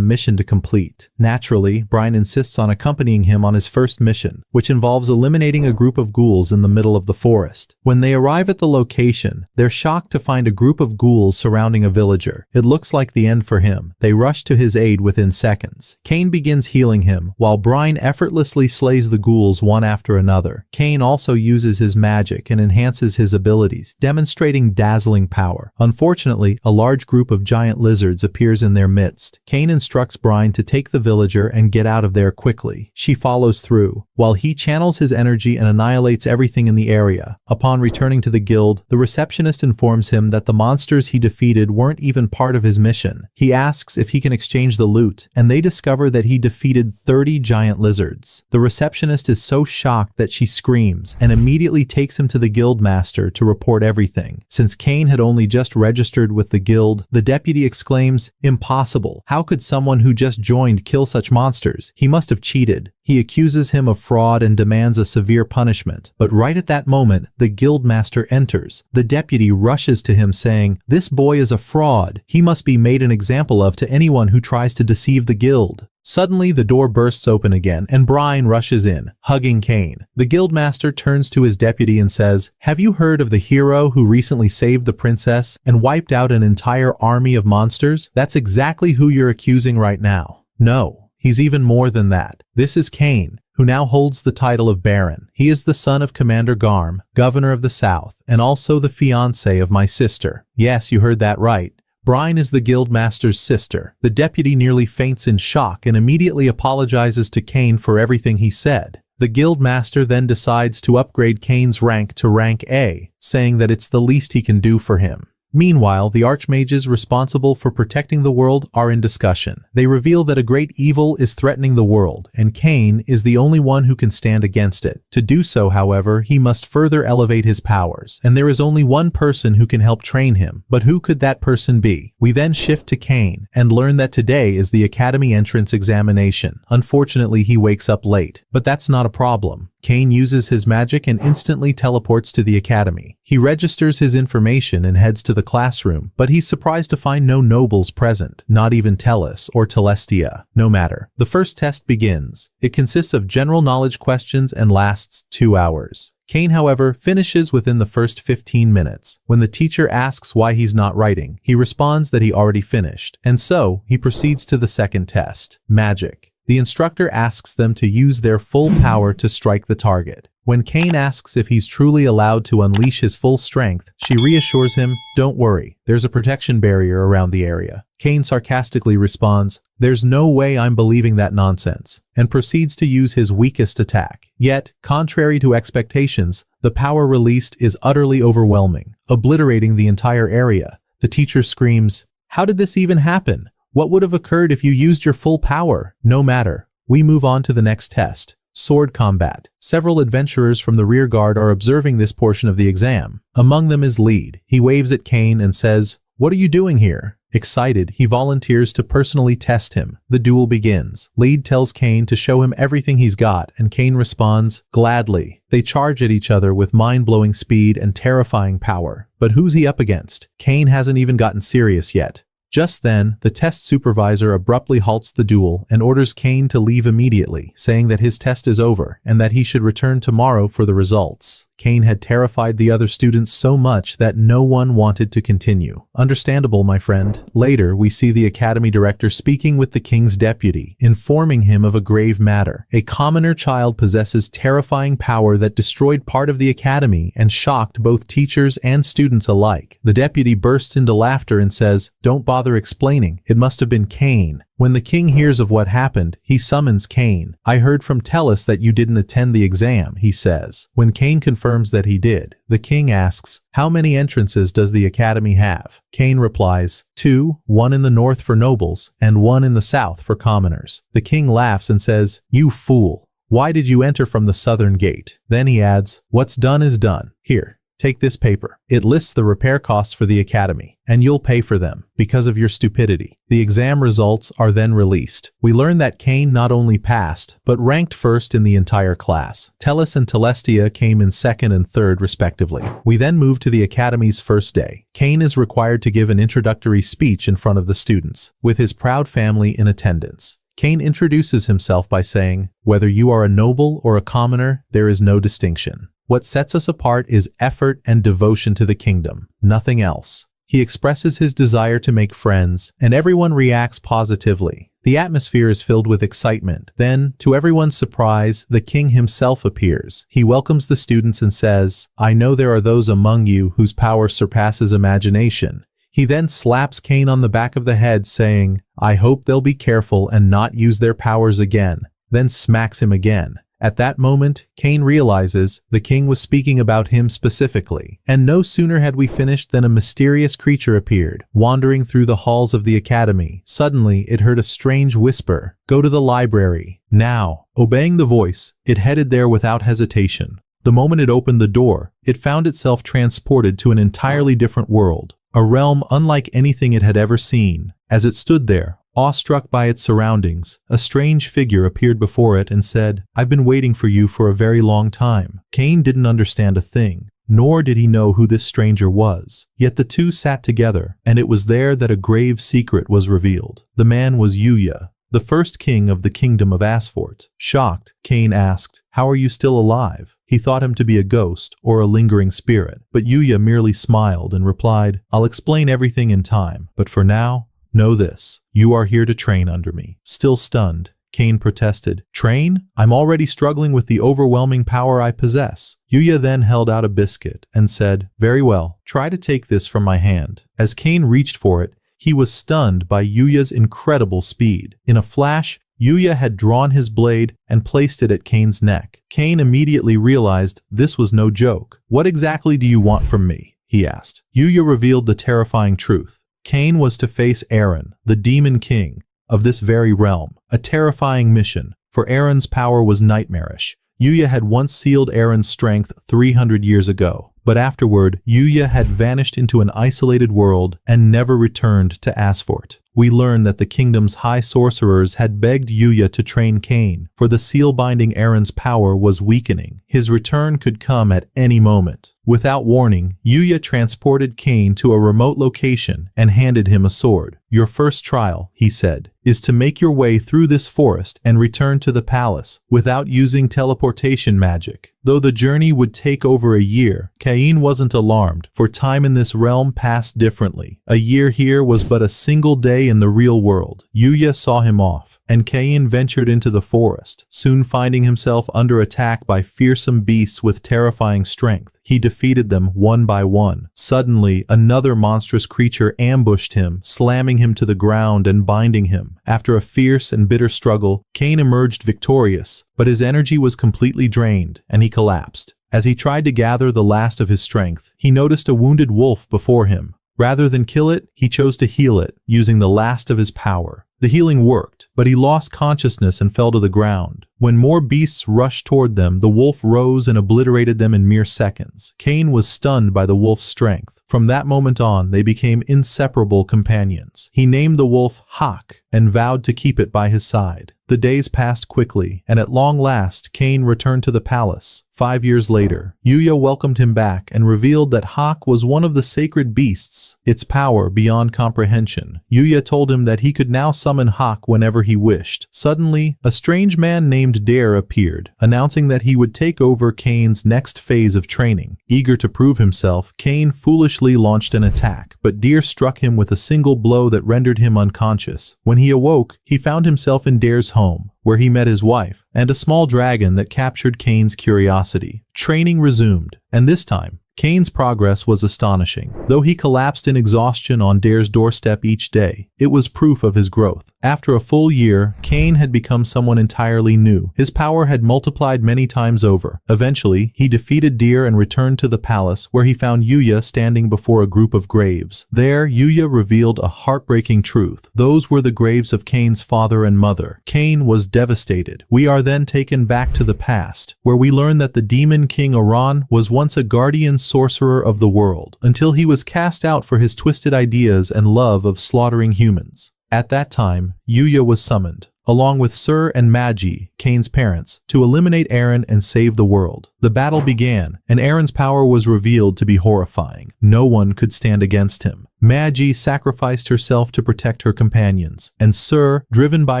mission to complete. Naturally, Brian insists on accompanying him on his first mission, which involves eliminating a group of ghouls in the middle of the forest. When they arrive at the location, they're shocked to find a group of ghouls surrounding a villager. It looks like the end for him. They rush to his aid within seconds. Kane begins healing him, while Brian effortlessly slays the ghouls one after another. Kane also uses his magic and enhances his abilities, demonstrating dazzling power. Unfortunately, a large group of giant lizards appears in their midst. Kane instructs Brian to take the villager and get out of there quickly. She follows through. While he channels his energy and annihilates everything in the area. Upon returning to the guild, the receptionist informs him that the monsters he defeated weren't even part of his mission. He asks if he can exchange the loot, and they discover that he defeated 30 giant lizards. The receptionist is so shocked that she screams and immediately takes him to the guild master to report everything. Since Kane had only just registered with the guild, the deputy exclaims, "Impossible! How could someone who just joined kill such monsters? He must have cheated." He accuses him of fraud and demands a severe punishment. But right at that moment, the guild master enters. The deputy rushes to him saying, "This boy is a fraud. He must be made an example of to anyone who tries to deceive the guild." Suddenly, the door bursts open again, and Brian rushes in, hugging Kane. The guildmaster turns to his deputy and says, "Have you heard of the hero who recently saved the princess and wiped out an entire army of monsters? That's exactly who you're accusing right now." No. He's even more than that. This is Kane, who now holds the title of Baron. He is the son of Commander Garm, governor of the South, and also the fiancé of my sister. Yes, you heard that right. Brine is the guildmaster's sister. The deputy nearly faints in shock and immediately apologizes to Kane for everything he said. The guildmaster then decides to upgrade Kane's rank to rank A, saying that it's the least he can do for him. Meanwhile, the archmages responsible for protecting the world are in discussion. They reveal that a great evil is threatening the world, and Kane is the only one who can stand against it. To do so, however, he must further elevate his powers, and there is only one person who can help train him. But who could that person be? We then shift to Kane, and learn that today is the academy entrance examination. Unfortunately, he wakes up late, but that's not a problem. Kane uses his magic and instantly teleports to the academy. He registers his information and heads to the classroom, but he's surprised to find no nobles present, not even Tellus or Telestia. No matter. The first test begins. It consists of general knowledge questions and lasts 2 hours. Kane, however, finishes within the first 15 minutes. When the teacher asks why he's not writing, he responds that he already finished, and so he proceeds to the second test, magic. The instructor asks them to use their full power to strike the target. When Kane asks if he's truly allowed to unleash his full strength, she reassures him, "Don't worry, there's a protection barrier around the area." Kane sarcastically responds, "There's no way I'm believing that nonsense," and proceeds to use his weakest attack. Yet, contrary to expectations, the power released is utterly overwhelming, obliterating the entire area. The teacher screams, "How did this even happen? What would have occurred if you used your full power?" No matter. We move on to the next test. Sword combat. Several adventurers from the rear guard are observing this portion of the exam. Among them is Lead. He waves at Kane and says, "What are you doing here?" Excited, he volunteers to personally test him. The duel begins. Lead tells Kane to show him everything he's got, and Kane responds, "Gladly." They charge at each other with mind-blowing speed and terrifying power. But who's he up against? Kane hasn't even gotten serious yet. Just then, the test supervisor abruptly halts the duel and orders Kane to leave immediately, saying that his test is over and that he should return tomorrow for the results. Kane had terrified the other students so much that no one wanted to continue. Understandable, my friend. Later, we see the academy director speaking with the king's deputy, informing him of a grave matter. A commoner child possesses terrifying power that destroyed part of the academy and shocked both teachers and students alike. The deputy bursts into laughter and says, "Don't bother explaining. It must have been Kane." When the king hears of what happened, he summons Kane. "I heard from Tellus that you didn't attend the exam," he says. When Kane confirms that he did, the king asks, "How many entrances does the academy have?" Kane replies, 2, one in the north for nobles, and one in the south for commoners. The king laughs and says, "You fool. Why did you enter from the southern gate?" Then he adds, "What's done is done. Here. Take this paper. It lists the repair costs for the academy, and you'll pay for them because of your stupidity." The exam results are then released. We learn that Kane not only passed, but ranked first in the entire class. Tellus and Telestia came in second and third respectively. We then move to the academy's first day. Kane is required to give an introductory speech in front of the students, with his proud family in attendance. Kane introduces himself by saying, "Whether you are a noble or a commoner, there is no distinction. What sets us apart is effort and devotion to the kingdom, nothing else." He expresses his desire to make friends, and everyone reacts positively. The atmosphere is filled with excitement. Then, to everyone's surprise, the king himself appears. He welcomes the students and says, "I know there are those among you whose power surpasses imagination." He then slaps Kane on the back of the head, saying, "I hope they'll be careful and not use their powers again," then smacks him again. At that moment, Cain realizes the king was speaking about him specifically. And no sooner had we finished than a mysterious creature appeared, wandering through the halls of the academy. Suddenly, it heard a strange whisper, "Go to the library, now." Obeying the voice, it headed there without hesitation. The moment it opened the door, it found itself transported to an entirely different world, a realm unlike anything it had ever seen. As it stood there, awestruck by its surroundings, a strange figure appeared before it and said, "I've been waiting for you for a very long time." Cain didn't understand a thing, nor did he know who this stranger was. Yet the two sat together, and it was there that a grave secret was revealed. The man was Yuya, the first king of the kingdom of Asphalt. Shocked, Cain asked, "How are you still alive?" He thought him to be a ghost or a lingering spirit, but Yuya merely smiled and replied, "I'll explain everything in time, but for now, know this, you are here to train under me." Still stunned, Cain protested, "Train? I'm already struggling with the overwhelming power I possess." Yuya then held out a biscuit and said, "Very well, try to take this from my hand." As Cain reached for it, he was stunned by Yuya's incredible speed. In a flash, Yuya had drawn his blade and placed it at Cain's neck. Cain immediately realized this was no joke. "What exactly do you want from me?" he asked. Yuya revealed the terrifying truth. Cain was to face Eren, the demon king of this very realm, a terrifying mission, for Eren's power was nightmarish. Yuya had once sealed Eren's strength 300 years ago, but afterward, Yuya had vanished into an isolated world and never returned to Asphalt. We learn that the kingdom's high sorcerers had begged Yuya to train Cain, for the seal binding Eren's power was weakening. His return could come at any moment. Without warning, Yuya transported Cain to a remote location and handed him a sword. "Your first trial," he said, "is to make your way through this forest and return to the palace without using teleportation magic." Though the journey would take over a year, Cain wasn't alarmed, for time in this realm passed differently. A year here was but a single day in the real world. Yuya saw him off, and Cain ventured into the forest, soon finding himself under attack by fearsome beasts with terrifying strength. He defeated them one by one. Suddenly, another monstrous creature ambushed him, slamming him to the ground and binding him. After a fierce and bitter struggle, Cain emerged victorious, but his energy was completely drained, and he collapsed. As he tried to gather the last of his strength, he noticed a wounded wolf before him. Rather than kill it, he chose to heal it, using the last of his power. The healing worked, but he lost consciousness and fell to the ground. When more beasts rushed toward them, the wolf rose and obliterated them in mere seconds. Cain was stunned by the wolf's strength. From that moment on, they became inseparable companions. He named the wolf Hawk and vowed to keep it by his side. The days passed quickly, and at long last, Cain returned to the palace. 5 years later, Yuya welcomed him back and revealed that Hawk was one of the sacred beasts, its power beyond comprehension. Yuya told him that he could now summon Hawk whenever he wished. Suddenly, a strange man named Dare appeared, announcing that he would take over Cain's next phase of training. Eager to prove himself, Cain foolishly launched an attack, but Dare struck him with a single blow that rendered him unconscious. When he awoke, he found himself in Dare's home, where he met his wife, and a small dragon that captured Cain's curiosity. Training resumed, and this time, Cain's progress was astonishing. Though he collapsed in exhaustion on Dare's doorstep each day, it was proof of his growth. After a full year, Cain had become someone entirely new. His power had multiplied many times over. Eventually, he defeated Dare and returned to the palace, where he found Yuya standing before a group of graves. There, Yuya revealed a heartbreaking truth. Those were the graves of Cain's father and mother. Cain was devastated. We are then taken back to the past, where we learn that the demon king Aran was once a guardian sorcerer of the world, until he was cast out for his twisted ideas and love of slaughtering humans. At that time, Yuya was summoned, along with Sur and Magi, Cain's parents, to eliminate Eren and save the world. The battle began, and Eren's power was revealed to be horrifying. No one could stand against him. Magi sacrificed herself to protect her companions, and Sur, driven by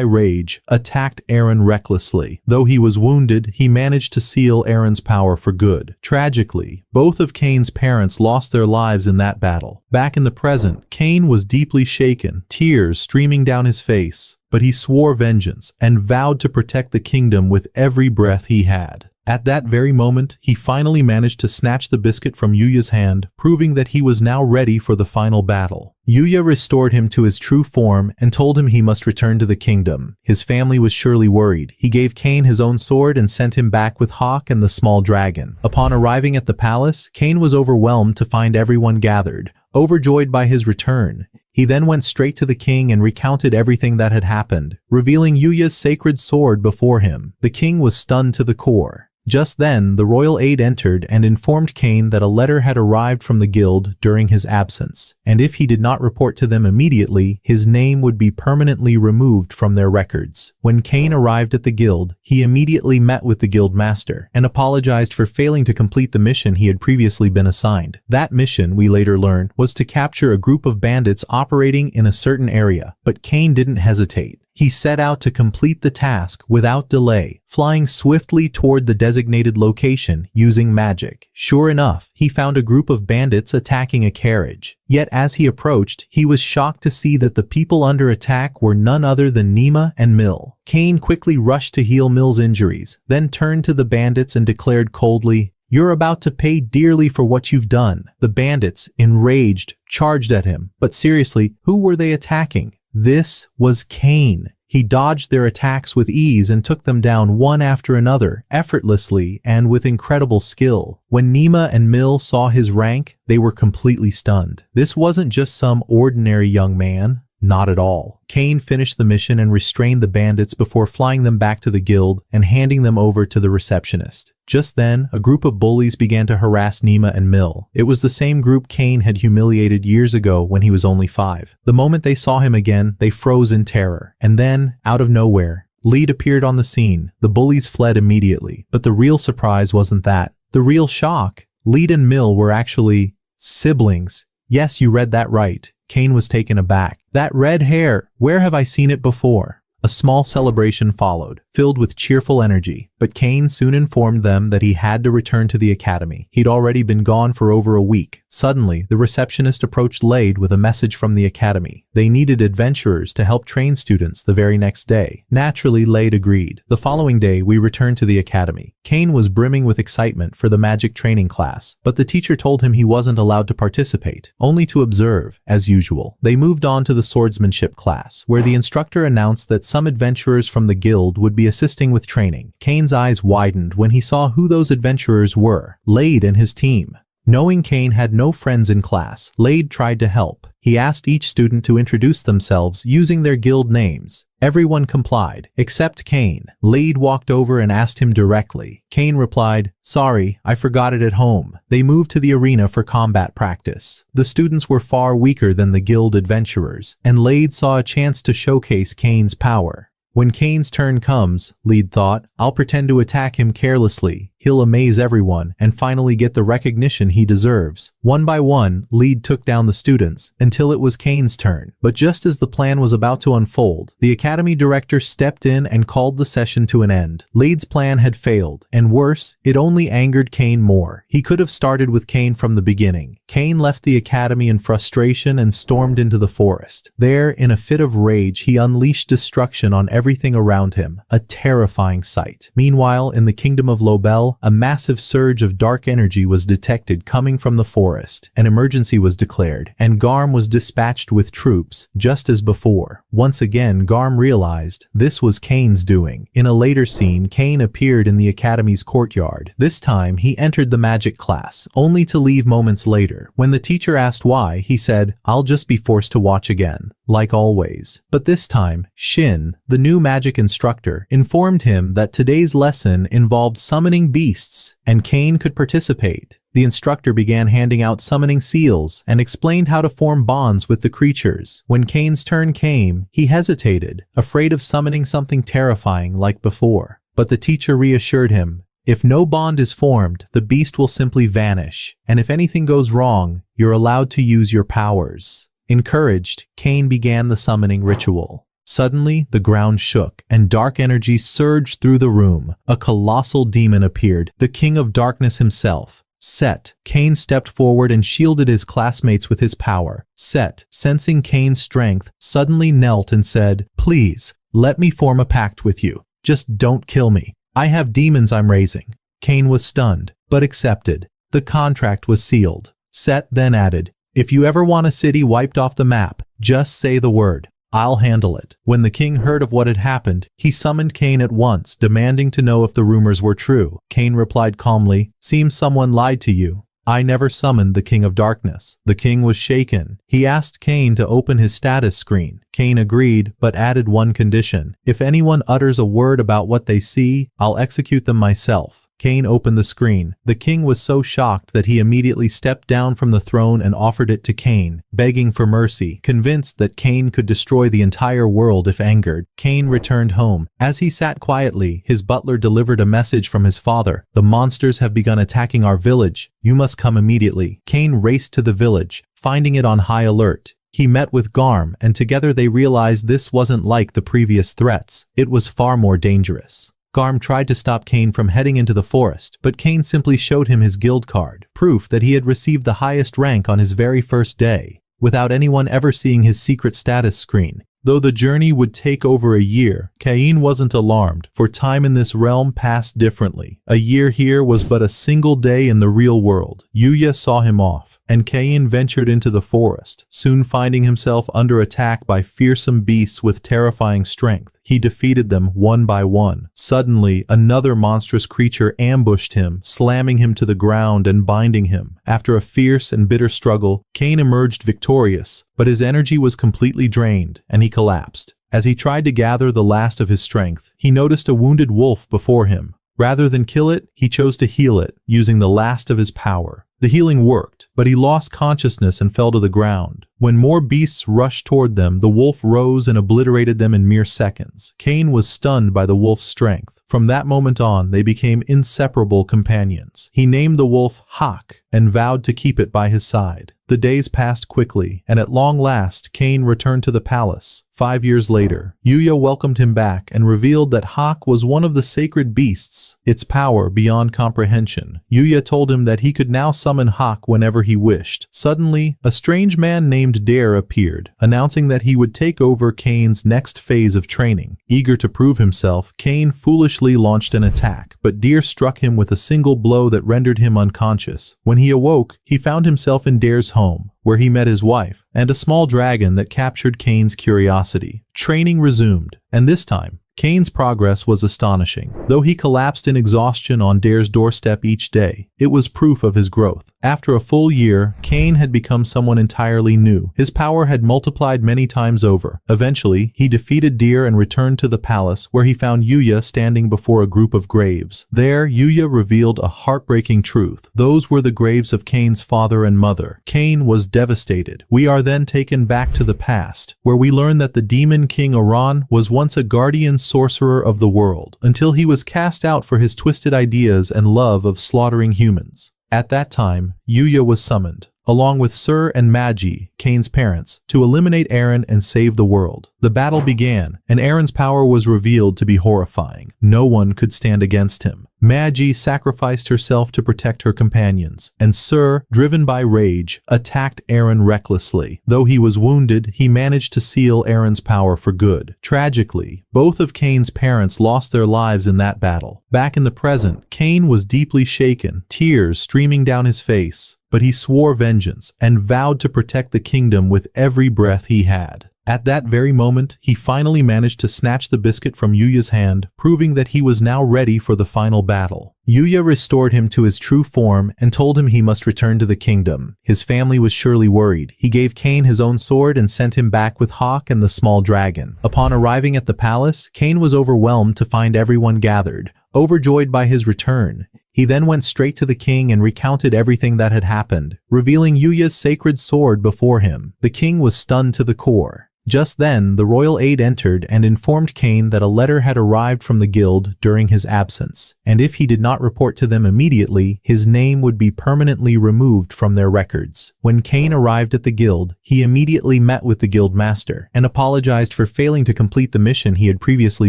rage, attacked Eren recklessly. Though he was wounded, he managed to seal Eren's power for good. Tragically, both of Cain's parents lost their lives in that battle. Back in the present, Cain was deeply shaken, tears streaming down his face. But he swore vengeance and vowed to protect the kingdom with every breath he had. At that very moment, he finally managed to snatch the biscuit from Yuya's hand, proving that he was now ready for the final battle. Yuya restored him to his true form and told him he must return to the kingdom. His family was surely worried. He gave Cain his own sword and sent him back with Hawk and the small dragon. Upon arriving at the palace, Cain was overwhelmed to find everyone gathered, overjoyed by his return. He then went straight to the king and recounted everything that had happened, revealing Yuya's sacred sword before him. The king was stunned to the core. Just then, the royal aide entered and informed Cain that a letter had arrived from the guild during his absence, and if he did not report to them immediately, his name would be permanently removed from their records. When Cain arrived at the guild, he immediately met with the guild master and apologized for failing to complete the mission he had previously been assigned. That mission, we later learned, was to capture a group of bandits operating in a certain area, but Cain didn't hesitate. He set out to complete the task without delay, flying swiftly toward the designated location using magic. Sure enough, he found a group of bandits attacking a carriage. Yet as he approached, he was shocked to see that the people under attack were none other than Nima and Mill. Cain quickly rushed to heal Mill's injuries, then turned to the bandits and declared coldly, "You're about to pay dearly for what you've done." The bandits, enraged, charged at him. But seriously, who were they attacking? This was Cain. He dodged their attacks with ease and took them down one after another, effortlessly and with incredible skill. When Nima and Mill saw his rank, they were completely stunned. This wasn't just some ordinary young man. Not at all. Cain finished the mission and restrained the bandits before flying them back to the guild and handing them over to the receptionist. Just then, a group of bullies began to harass Nima and Mill. It was the same group Cain had humiliated years ago when he was only 5. The moment they saw him again, they froze in terror. And then, out of nowhere, Lead appeared on the scene. The bullies fled immediately. But the real surprise wasn't that. The real shock, Lead and Mill were actually siblings. Yes, you read that right. Cain was taken aback. That red hair, where have I seen it before? A small celebration followed, filled with cheerful energy, but Cain soon informed them that he had to return to the academy. He'd already been gone for over a week. Suddenly, the receptionist approached Lade with a message from the academy. They needed adventurers to help train students the very next day. Naturally, Lade agreed. The following day, we returned to the academy. Cain was brimming with excitement for the magic training class, but the teacher told him he wasn't allowed to participate, only to observe, as usual. They moved on to the swordsmanship class, where the instructor announced that some adventurers from the guild would be assisting with training. Cain's eyes widened when he saw who those adventurers were, Lade and his team. Knowing Cain had no friends in class, Lade tried to help. He asked each student to introduce themselves using their guild names. Everyone complied, except Cain. Lade walked over and asked him directly. Cain replied, "Sorry, I forgot it at home." They moved to the arena for combat practice. The students were far weaker than the guild adventurers, and Lade saw a chance to showcase Cain's power. When Cain's turn comes, Lade thought, I'll pretend to attack him carelessly. He'll amaze everyone and finally get the recognition he deserves. One by one, Lade took down the students until it was Cain's turn. But just as the plan was about to unfold, the academy director stepped in and called the session to an end. Lade's plan had failed, and worse, it only angered Cain more. He could have started with Cain from the beginning. Cain left the academy in frustration and stormed into the forest. There, in a fit of rage, he unleashed destruction on everything around him, a terrifying sight. Meanwhile, in the kingdom of Lobel, a massive surge of dark energy was detected coming from the forest. An emergency was declared, and Garm was dispatched with troops, just as before. Once again, Garm realized this was Cain's doing. In a later scene, Cain appeared in the academy's courtyard. This time, he entered the magic class, only to leave moments later. When the teacher asked why, he said, "I'll just be forced to watch again." Like always. But this time, Shin, the new magic instructor, informed him that today's lesson involved summoning beasts, and Cain could participate. The instructor began handing out summoning seals and explained how to form bonds with the creatures. When Cain's turn came, he hesitated, afraid of summoning something terrifying like before. But the teacher reassured him, if no bond is formed, the beast will simply vanish, and if anything goes wrong, you're allowed to use your powers. Encouraged, Cain began the summoning ritual. Suddenly, the ground shook, and dark energy surged through the room. A colossal demon appeared, the king of darkness himself. Set. Cain stepped forward and shielded his classmates with his power. Set, sensing Cain's strength, suddenly knelt and said, "Please, let me form a pact with you. Just don't kill me. I have demons I'm raising." Cain was stunned, but accepted. The contract was sealed. Set then added, "If you ever want a city wiped off the map, just say the word. I'll handle it." When the king heard of what had happened, he summoned Cain at once, demanding to know if the rumors were true. Cain replied calmly, "Seems someone lied to you. I never summoned the King of Darkness." The king was shaken. He asked Cain to open his status screen. Cain agreed, but added one condition. "If anyone utters a word about what they see, I'll execute them myself." Cain opened the screen. The king was so shocked that he immediately stepped down from the throne and offered it to Cain, begging for mercy. Convinced that Cain could destroy the entire world if angered, Cain returned home. As he sat quietly, his butler delivered a message from his father. "The monsters have begun attacking our village. You must come immediately." Cain raced to the village, finding it on high alert. He met with Garm, and together they realized this wasn't like the previous threats. It was far more dangerous. Garm tried to stop Cain from heading into the forest, but Cain simply showed him his guild card, proof that he had received the highest rank on his very first day, without anyone ever seeing his secret status screen. Though the journey would take over a year, Cain wasn't alarmed, for time in this realm passed differently. A year here was but a single day in the real world. Yuya saw him off, and Cain ventured into the forest, soon finding himself under attack by fearsome beasts with terrifying strength. He defeated them one by one. Suddenly, another monstrous creature ambushed him, slamming him to the ground and binding him. After a fierce and bitter struggle, Cain emerged victorious, but his energy was completely drained, and he collapsed. As he tried to gather the last of his strength, he noticed a wounded wolf before him. Rather than kill it, he chose to heal it, using the last of his power. The healing worked, but he lost consciousness and fell to the ground. When more beasts rushed toward them, the wolf rose and obliterated them in mere seconds. Cain was stunned by the wolf's strength. From that moment on, they became inseparable companions. He named the wolf Hawk and vowed to keep it by his side. The days passed quickly, and at long last, Cain returned to the palace. 5 years later, Yuya welcomed him back and revealed that Hawk was one of the sacred beasts, its power beyond comprehension. Yuya told him that he could now summon Hawk whenever he wished. Suddenly, a strange man named Dare appeared, announcing that he would take over Cain's next phase of training. Eager to prove himself, Cain foolishly launched an attack, but Dare struck him with a single blow that rendered him unconscious. When he awoke, he found himself in Dare's home, where he met his wife, and a small dragon that captured Cain's curiosity. Training resumed, and this time, Cain's progress was astonishing. Though he collapsed in exhaustion on Dare's doorstep each day, it was proof of his growth. After a full year, Cain had become someone entirely new. His power had multiplied many times over. Eventually, he defeated Dare and returned to the palace, where he found Yuya standing before a group of graves. There, Yuya revealed a heartbreaking truth. Those were the graves of Cain's father and mother. Cain was devastated. We are then taken back to the past, where we learn that the demon king Iran was once a guardian sorcerer of the world, until he was cast out for his twisted ideas and love of slaughtering humans. At that time, Yuya was summoned, along with Sir and Magi, Cain's parents, to eliminate Eren and save the world. The battle began, and Eren's power was revealed to be horrifying. No one could stand against him. Magi sacrificed herself to protect her companions, and Sir, driven by rage, attacked Eren recklessly. Though he was wounded, he managed to seal Eren's power for good. Tragically, both of Cain's parents lost their lives in that battle. Back in the present, Cain was deeply shaken, tears streaming down his face, but he swore vengeance and vowed to protect the kingdom with every breath he had. At that very moment, he finally managed to snatch the biscuit from Yuya's hand, proving that he was now ready for the final battle. Yuya restored him to his true form and told him he must return to the kingdom. His family was surely worried. He gave Cain his own sword and sent him back with Hawk and the small dragon. Upon arriving at the palace, Cain was overwhelmed to find everyone gathered. Overjoyed by his return, he then went straight to the king and recounted everything that had happened, revealing Yuya's sacred sword before him. The king was stunned to the core. Just then, the royal aide entered and informed Cain that a letter had arrived from the guild during his absence, and if he did not report to them immediately, his name would be permanently removed from their records. When Cain arrived at the guild, he immediately met with the guild master and apologized for failing to complete the mission he had previously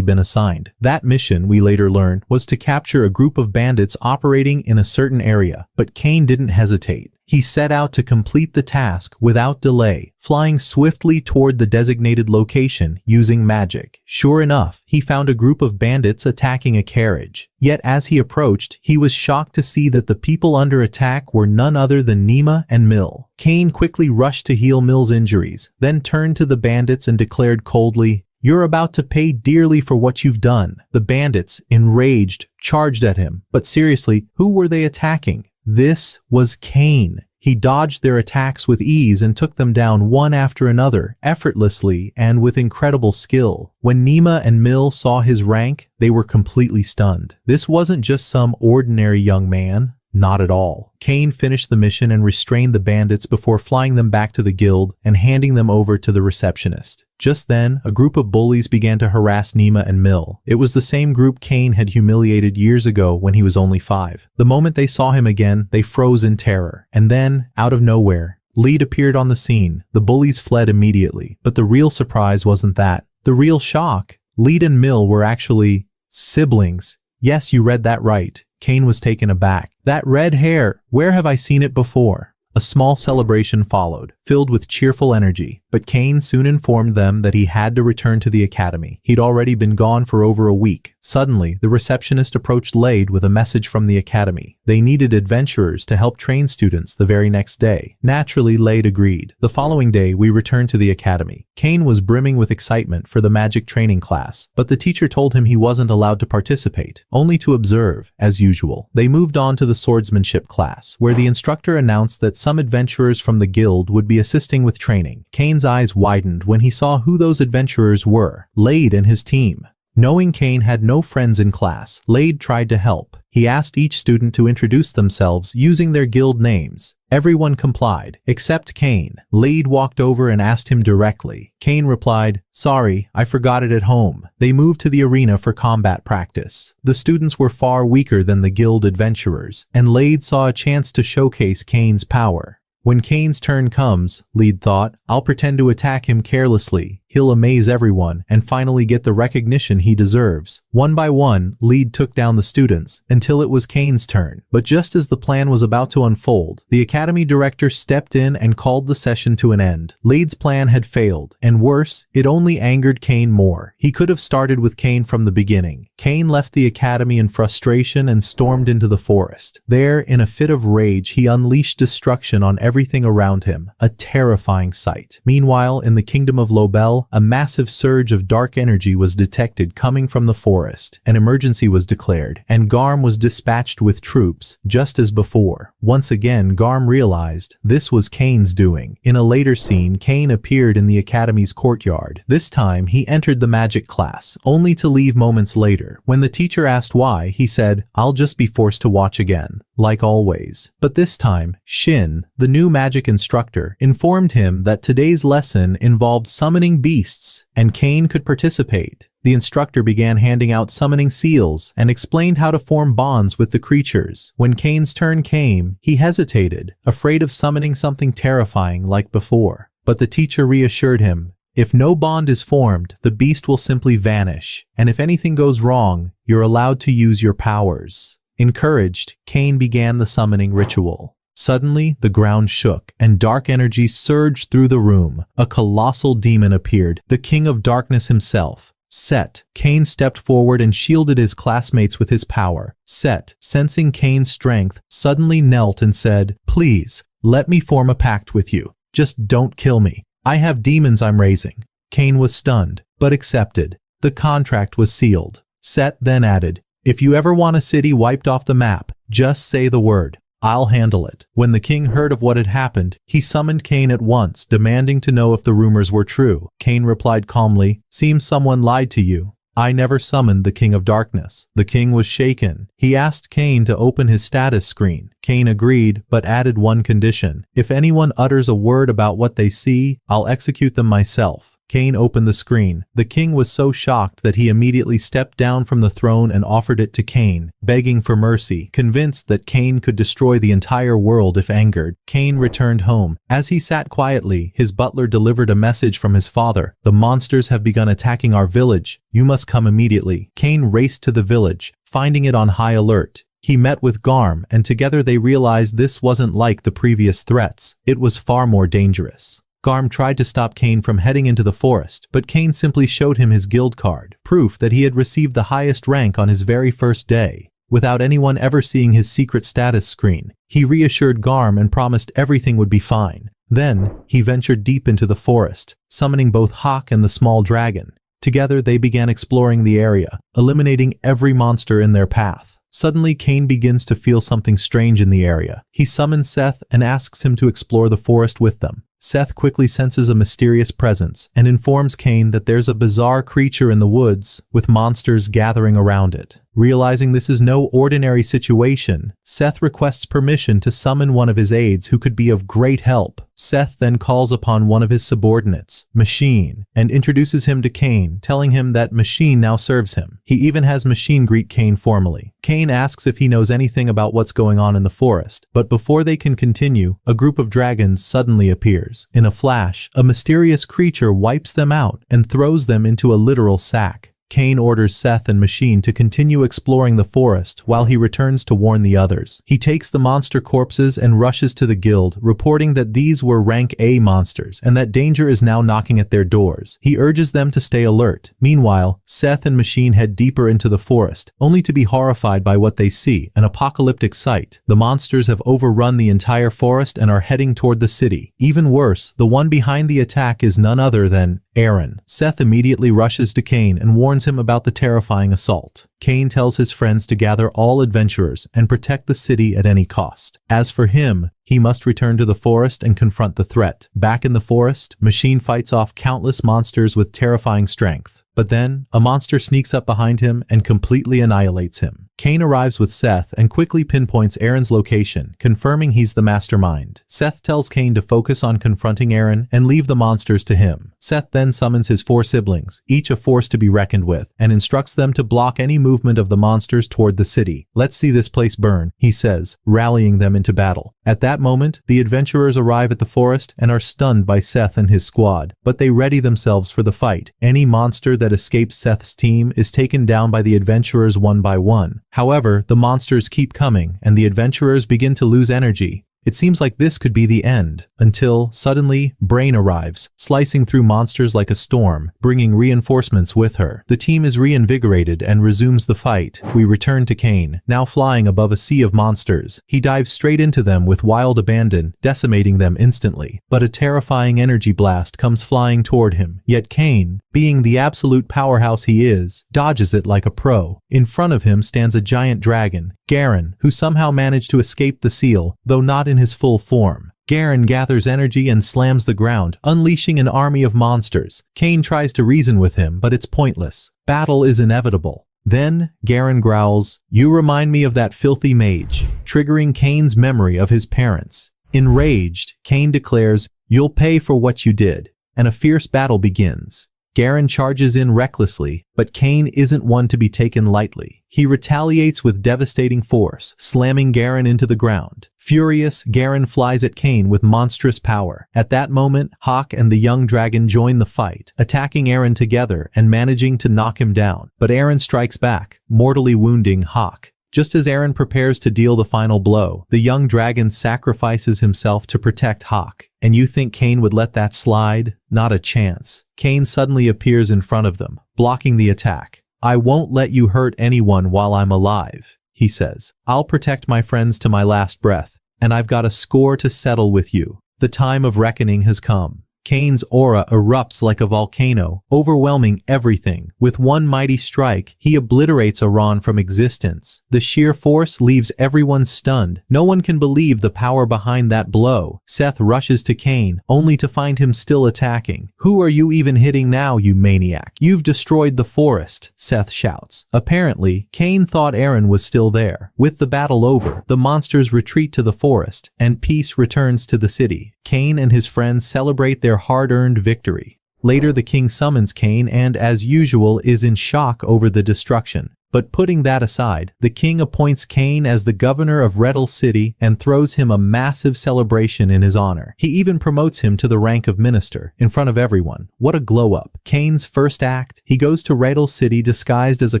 been assigned. That mission, we later learned, was to capture a group of bandits operating in a certain area, but Cain didn't hesitate. He set out to complete the task without delay, flying swiftly toward the designated location using magic. Sure enough, he found a group of bandits attacking a carriage. Yet as he approached, he was shocked to see that the people under attack were none other than Nima and Mill. Kane quickly rushed to heal Mill's injuries, then turned to the bandits and declared coldly, "You're about to pay dearly for what you've done." The bandits, enraged, charged at him. But seriously, who were they attacking? This was Kane. He dodged their attacks with ease and took them down one after another, effortlessly and with incredible skill. When Nima and Mill saw his rank, they were completely stunned. This wasn't just some ordinary young man. Not at all. Kane finished the mission and restrained the bandits before flying them back to the guild and handing them over to the receptionist. Just then, a group of bullies began to harass Nima and Mill. It was the same group Kane had humiliated years ago when he was only 5. The moment they saw him again, they froze in terror. And then, out of nowhere, Lead appeared on the scene. The bullies fled immediately. But the real surprise wasn't that. The real shock. Lead and Mill were actually siblings. Yes, you read that right. Kane was taken aback. That red hair, where have I seen it before? A small celebration followed, filled with cheerful energy, but Kane soon informed them that he had to return to the academy. He'd already been gone for over a week. Suddenly, the receptionist approached Lade with a message from the academy. They needed adventurers to help train students the very next day. Naturally, Lade agreed. The following day, we returned to the academy. Kane was brimming with excitement for the magic training class, but the teacher told him he wasn't allowed to participate, only to observe, as usual. They moved on to the swordsmanship class, where the instructor announced that some adventurers from the guild would be assisting with training. Kane's eyes widened when he saw who those adventurers were. Lade and his team. Knowing Kane had no friends in class, Lade tried to help. He asked each student to introduce themselves using their guild names. Everyone complied, except Kane. Lade walked over and asked him directly. Kane replied, "Sorry, I forgot it at home." They moved to the arena for combat practice. The students were far weaker than the guild adventurers, and Lade saw a chance to showcase Kane's power. When Kane's turn comes, Lade thought, I'll pretend to attack him carelessly. He'll amaze everyone and finally get the recognition he deserves. One by one, Lade took down the students until it was Kane's turn. But just as the plan was about to unfold, the academy director stepped in and called the session to an end. Lade's plan had failed, and worse, it only angered Kane more. He could have started with Kane from the beginning. Kane left the academy in frustration and stormed into the forest. There, in a fit of rage, he unleashed destruction on everything around him, a terrifying sight. Meanwhile, in the kingdom of Lobel, a massive surge of dark energy was detected coming from the forest. An emergency was declared, and Garm was dispatched with troops, just as before. Once again, Garm realized this was Kane's doing. In a later scene, Kane appeared in the academy's courtyard. This time, he entered the magic class, only to leave moments later. When the teacher asked why, he said, "I'll just be forced to watch again." Like always. But this time, Shin, the new magic instructor, informed him that today's lesson involved summoning beasts, and Kane could participate. The instructor began handing out summoning seals and explained how to form bonds with the creatures. When Kane's turn came, he hesitated, afraid of summoning something terrifying like before. But the teacher reassured him, if no bond is formed, the beast will simply vanish, and if anything goes wrong, you're allowed to use your powers. Encouraged, Kane began the summoning ritual. Suddenly, the ground shook, and dark energy surged through the room. A colossal demon appeared, the King of Darkness himself. Set. Kane stepped forward and shielded his classmates with his power. Set, sensing Kane's strength, suddenly knelt and said, "Please, let me form a pact with you. Just don't kill me. I have demons I'm raising." Kane was stunned, but accepted. The contract was sealed. Set then added, "If you ever want a city wiped off the map, just say the word. I'll handle it." When the king heard of what had happened, he summoned Kane at once, demanding to know if the rumors were true. Kane replied calmly, "Seems someone lied to you. I never summoned the King of Darkness." The king was shaken. He asked Kane to open his status screen. Kane agreed, but added one condition. "If anyone utters a word about what they see, I'll execute them myself." Kane opened the screen. The king was so shocked that he immediately stepped down from the throne and offered it to Kane, begging for mercy. Convinced that Kane could destroy the entire world if angered, Kane returned home. As he sat quietly, his butler delivered a message from his father. "The monsters have begun attacking our village. You must come immediately." Kane raced to the village, finding it on high alert. He met with Garm, and together they realized this wasn't like the previous threats. It was far more dangerous. Garm tried to stop Kane from heading into the forest, but Kane simply showed him his guild card, proof that he had received the highest rank on his very first day. Without anyone ever seeing his secret status screen, he reassured Garm and promised everything would be fine. Then, he ventured deep into the forest, summoning both Hawk and the small dragon. Together they began exploring the area, eliminating every monster in their path. Suddenly, Kane begins to feel something strange in the area. He summons Seth and asks him to explore the forest with them. Seth quickly senses a mysterious presence and informs Kane that there's a bizarre creature in the woods with monsters gathering around it. Realizing this is no ordinary situation, Seth requests permission to summon one of his aides who could be of great help. Seth then calls upon one of his subordinates, Machine, and introduces him to Kane, telling him that Machine now serves him. He even has Machine greet Kane formally. Kane asks if he knows anything about what's going on in the forest, but before they can continue, a group of dragons suddenly appears. In a flash, a mysterious creature wipes them out and throws them into a literal sack. Kane orders Seth and Machine to continue exploring the forest while he returns to warn the others. He takes the monster corpses and rushes to the guild, reporting that these were rank A monsters and that danger is now knocking at their doors. He urges them to stay alert. Meanwhile, Seth and Machine head deeper into the forest, only to be horrified by what they see, an apocalyptic sight. The monsters have overrun the entire forest and are heading toward the city. Even worse, the one behind the attack is none other than Aaron. Seth immediately rushes to Kane and warns him about the terrifying assault. Kane tells his friends to gather all adventurers and protect the city at any cost. As for him, he must return to the forest and confront the threat. Back in the forest, Machine fights off countless monsters with terrifying strength. But then, a monster sneaks up behind him and completely annihilates him. Kane arrives with Seth and quickly pinpoints Aaron's location, confirming he's the mastermind. Seth tells Kane to focus on confronting Aaron and leave the monsters to him. Seth then summons his 4 siblings, each a force to be reckoned with, and instructs them to block any movement of the monsters toward the city. "Let's see this place burn," he says, rallying them into battle. At that moment, the adventurers arrive at the forest and are stunned by Seth and his squad, but they ready themselves for the fight. Any monster that escapes Seth's team is taken down by the adventurers one by one. However, the monsters keep coming, and the adventurers begin to lose energy. It seems like this could be the end, until, suddenly, Brain arrives, slicing through monsters like a storm, bringing reinforcements with her. The team is reinvigorated and resumes the fight. We return to Kane, now flying above a sea of monsters. He dives straight into them with wild abandon, decimating them instantly. But a terrifying energy blast comes flying toward him. Yet Kane, being the absolute powerhouse he is, dodges it like a pro. In front of him stands a giant dragon, Garen, who somehow managed to escape the seal, though not in his full form. Garen gathers energy and slams the ground, unleashing an army of monsters. Kane tries to reason with him, but it's pointless. Battle is inevitable. Then, Garen growls, "You remind me of that filthy mage," triggering Kane's memory of his parents. Enraged, Kane declares, "You'll pay for what you did," and a fierce battle begins. Garen charges in recklessly, but Kane isn't one to be taken lightly. He retaliates with devastating force, slamming Garen into the ground. Furious, Garen flies at Kane with monstrous power. At that moment, Hawk and the young dragon join the fight, attacking Aaron together and managing to knock him down. But Aaron strikes back, mortally wounding Hawk. Just as Aaron prepares to deal the final blow, the young dragon sacrifices himself to protect Hawk. And you think Kane would let that slide? Not a chance. Kane suddenly appears in front of them, blocking the attack. "I won't let you hurt anyone while I'm alive," he says. "I'll protect my friends to my last breath, and I've got a score to settle with you. The time of reckoning has come." Kane's aura erupts like a volcano, overwhelming everything. With one mighty strike, he obliterates Iran from existence. The sheer force leaves everyone stunned. No one can believe the power behind that blow. Seth rushes to Kane, only to find him still attacking. "Who are you even hitting now, you maniac? You've destroyed the forest," Seth shouts. Apparently, Kane thought Aaron was still there. With the battle over, the monsters retreat to the forest, and peace returns to the city. Kane and his friends celebrate their hard-earned victory. Later, the king summons Kane and, as usual, is in shock over the destruction. But putting that aside, the king appoints Kane as the governor of Rettle City and throws him a massive celebration in his honor. He even promotes him to the rank of minister, in front of everyone. What a glow-up. Kane's first act, he goes to Rettle City disguised as a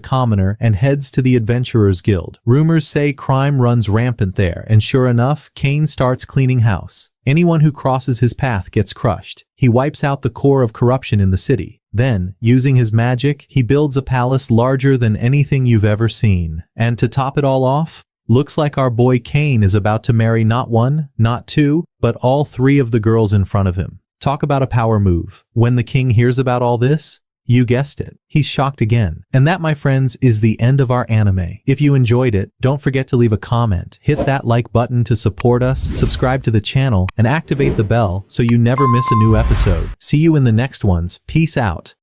commoner and heads to the Adventurers Guild. Rumors say crime runs rampant there, and sure enough, Kane starts cleaning house. Anyone who crosses his path gets crushed. He wipes out the core of corruption in the city. Then, using his magic, he builds a palace larger than anything you've ever seen. And to top it all off, looks like our boy Kane is about to marry not one, not two, but all three of the girls in front of him. Talk about a power move. When the king hears about all this, you guessed it, he's shocked again. And that, my friends, is the end of our anime. If you enjoyed it, don't forget to leave a comment, hit that like button to support us, subscribe to the channel, and activate the bell so you never miss a new episode. See you in the next ones. Peace out.